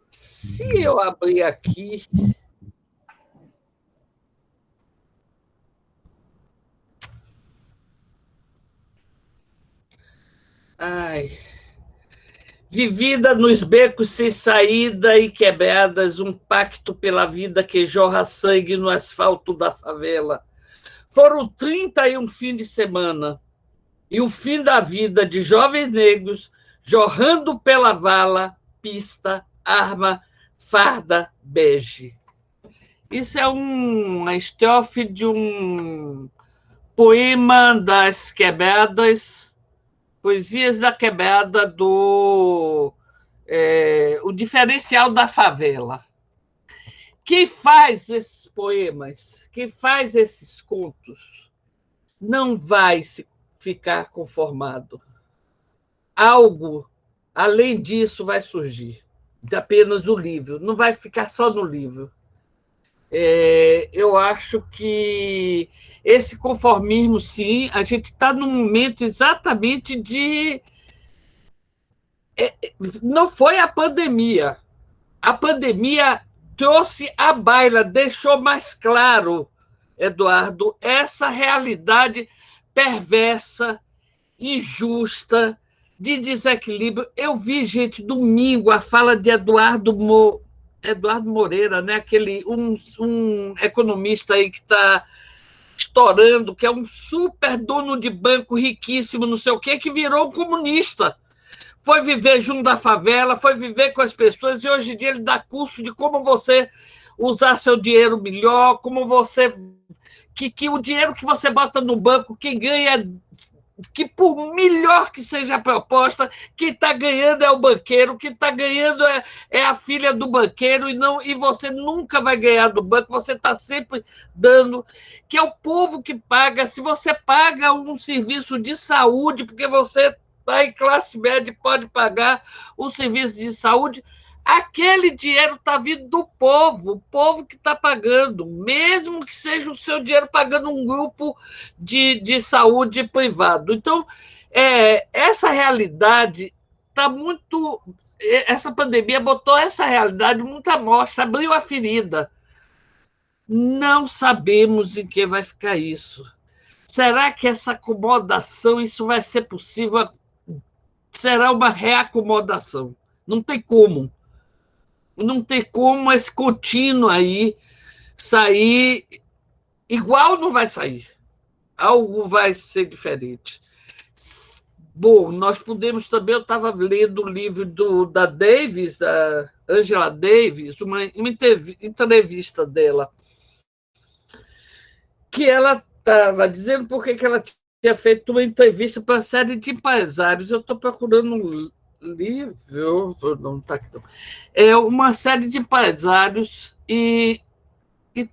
se eu abrir aqui... Ai... Vivida nos becos sem saída e quebradas, um pacto pela vida que jorra sangue no asfalto da favela. Foram 31 fins de semana e o fim da vida de jovens negros jorrando pela vala, pista, arma, farda, bege. Isso é uma estrofe de um poema das quebradas, Poesias da Quebrada, o diferencial da favela. Quem faz esses poemas, quem faz esses contos, não vai ficar conformado. Algo, além disso, vai surgir, apenas do livro. Não vai ficar só no livro. Eu acho que esse conformismo, sim, a gente está num momento exatamente de... Não foi a pandemia. A pandemia trouxe à baila, deixou mais claro, Eduardo, essa realidade perversa, injusta, de desequilíbrio. Eu vi, gente, domingo, a fala de Eduardo Moreira, né? Um economista aí que está estourando, que é um super dono de banco riquíssimo, não sei o quê, que virou um comunista. Foi viver junto da favela, foi viver com as pessoas, e hoje em dia ele dá curso de como você usar seu dinheiro melhor, como você... Que o dinheiro que você bota no banco, quem ganha... que por melhor que seja a proposta, quem está ganhando é o banqueiro, quem está ganhando é a filha do banqueiro, e você nunca vai ganhar do banco, você está sempre dando, que é o povo que paga. Se você paga um serviço de saúde, porque você está em classe média e pode pagar um serviço de saúde, aquele dinheiro está vindo do povo, o povo que está pagando, mesmo que seja o seu dinheiro pagando um grupo de saúde privado. Então, essa realidade está muito... Essa pandemia botou essa realidade muito à mostra, abriu a ferida. Não sabemos em que vai ficar isso. Será que essa acomodação, isso vai ser possível? Será uma reacomodação. Não tem como. Não tem como esse contínuo aí sair igual, não vai sair. Algo vai ser diferente. Bom, nós podemos também... Eu estava lendo o livro da Davis, da Angela Davis, uma entrevista dela, que ela estava dizendo porque que ela tinha feito uma entrevista para a série de empresários. Eu estou procurando um livro, não está aqui. Não. É uma série de empresários e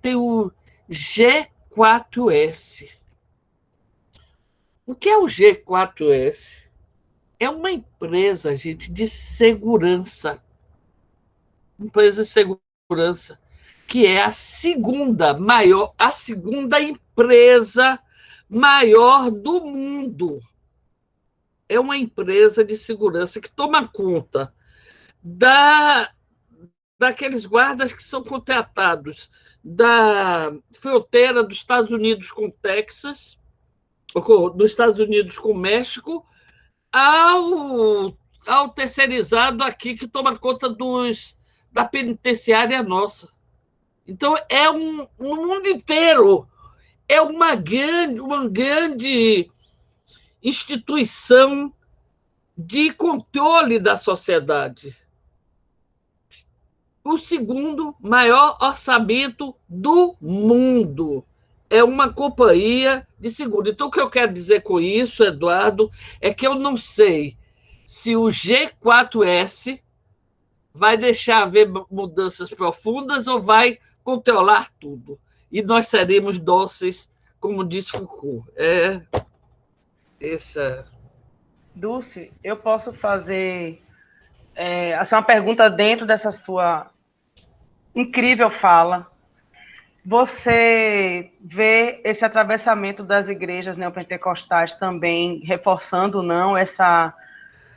tem o G4S. O que é o G4S? É uma empresa, gente, de segurança. Empresa de segurança, que é a segunda empresa maior do mundo. É uma empresa de segurança que toma conta daqueles guardas que são contratados da fronteira dos Estados Unidos com o Texas, dos Estados Unidos com o México, ao terceirizado aqui que toma conta da penitenciária nossa. Então, é um mundo inteiro. É uma grande instituição de controle da sociedade. O segundo maior orçamento do mundo. É uma companhia de seguro. Então, o que eu quero dizer com isso, Eduardo, é que eu não sei se o G4S vai deixar haver mudanças profundas ou vai controlar tudo. E nós seremos dóceis, como disse Foucault. Dulce, eu posso fazer uma pergunta dentro dessa sua incrível fala. Você vê esse atravessamento das igrejas neopentecostais também reforçando, não,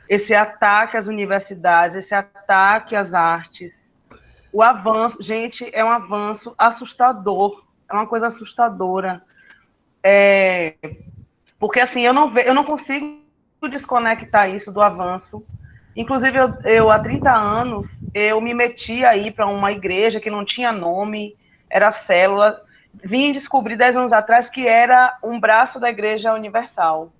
esse ataque às universidades, esse ataque às artes? O avanço, gente, é um avanço assustador, é uma coisa assustadora. Porque, assim, eu não consigo desconectar isso do avanço. Inclusive, eu há 30 anos, eu me meti aí para uma igreja que não tinha nome, era célula. Vim descobrir 10 anos atrás que era um braço da Igreja Universal.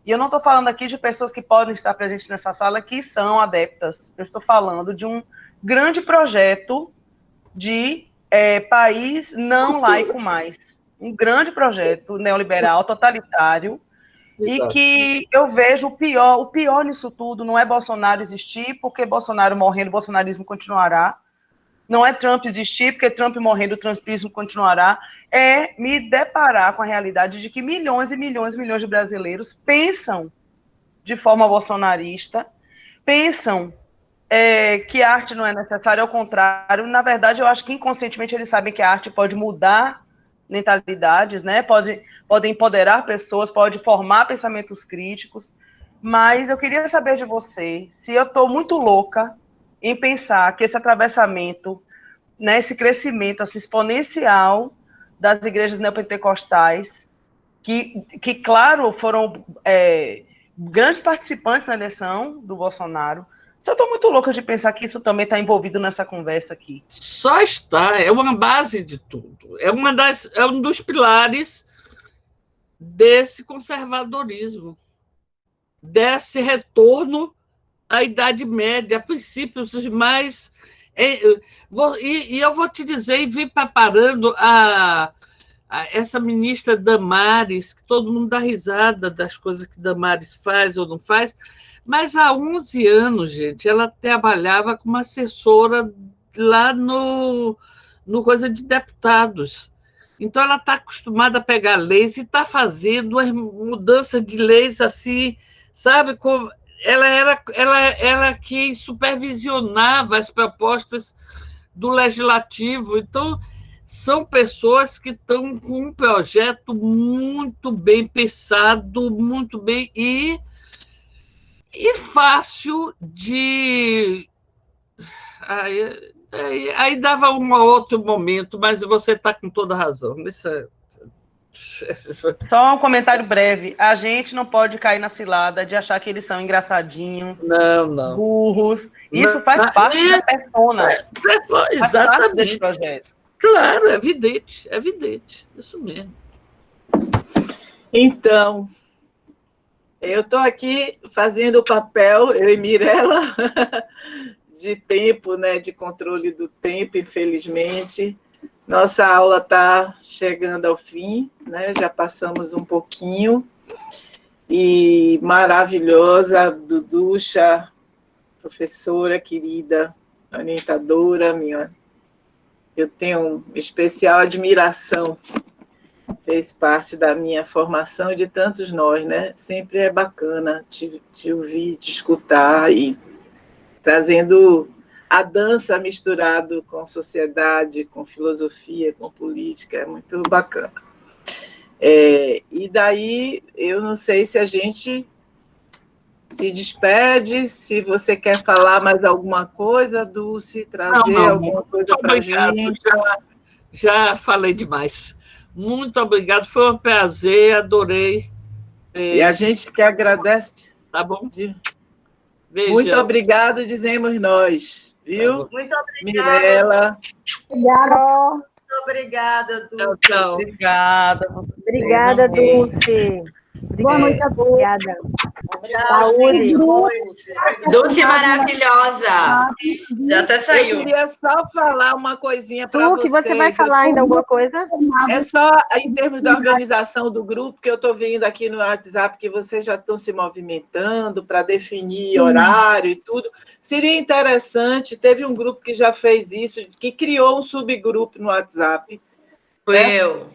E eu não estou falando aqui de pessoas que podem estar presentes nessa sala que são adeptas. Eu estou falando de um grande projeto de país não laico mais. Um grande projeto neoliberal, totalitário, e que eu vejo o pior nisso tudo não é Bolsonaro existir, porque Bolsonaro morrendo, o bolsonarismo continuará. Não é Trump existir, porque Trump morrendo, o trumpismo continuará. É me deparar com a realidade de que milhões e milhões e milhões de brasileiros pensam de forma bolsonarista, pensam que a arte não é necessária, ao contrário. Na verdade, eu acho que inconscientemente eles sabem que a arte pode mudar mentalidades, né? Pode empoderar pessoas, pode formar pensamentos críticos, mas eu queria saber de você se eu estou muito louca em pensar que esse atravessamento, né, esse crescimento assim, exponencial das igrejas neopentecostais, que claro, foram grandes participantes na eleição do Bolsonaro. Eu estou muito louca de pensar que isso também está envolvido nessa conversa aqui. Só está, é uma base de tudo. É um dos pilares desse conservadorismo, desse retorno à Idade Média, a princípios mais... E eu vou te dizer, e vim preparando essa ministra Damares, que todo mundo dá risada das coisas que Damares faz ou não faz, mas há 11 anos, gente, ela trabalhava como assessora lá no Coisa de Deputados. Então, ela está acostumada a pegar leis e está fazendo uma mudança de leis assim, sabe? Ela era quem supervisionava as propostas do Legislativo. Então, são pessoas que estão com um projeto muito bem pensado, muito bem... E fácil de... Aí dava um outro momento, mas você está com toda a razão. Isso Só um comentário breve. A gente não pode cair na cilada de achar que eles são engraçadinhos, não. burros. Isso faz parte da persona. Exatamente. Faz parte claro, é evidente. Isso mesmo. Então... eu estou aqui fazendo o papel, eu e Mirella, de tempo, né, de controle do tempo, infelizmente. Nossa aula está chegando ao fim, né? Já passamos um pouquinho. E maravilhosa, Duducha, professora querida, orientadora minha. Eu tenho especial admiração, fez parte da minha formação e de tantos nós, né? Sempre é bacana te ouvir, te escutar e trazendo a dança misturado com sociedade, com filosofia, com política, é muito bacana. E daí, eu não sei se a gente se despede, se você quer falar mais alguma coisa, Dulce, trazer alguma coisa para a gente. Já falei demais. Muito obrigado, foi um prazer, adorei. E a gente que agradece. Tá bom? Beijo. Muito obrigado, dizemos nós, viu? Tá, muito obrigada. Mirela. Obrigada. Obrigada, Dulce. Tchau, tchau. Obrigada, Dulce. Boa noite a todos. Obrigada. Saúde. Dulce maravilhosa. Já até saiu. Eu queria só falar uma coisinha para vocês. Que você vai falar ainda alguma coisa? É só em termos da organização do grupo, que eu estou vendo aqui no WhatsApp que vocês já estão se movimentando para definir horário e tudo. Seria interessante, teve um grupo que já fez isso, que criou um subgrupo no WhatsApp. Foi eu.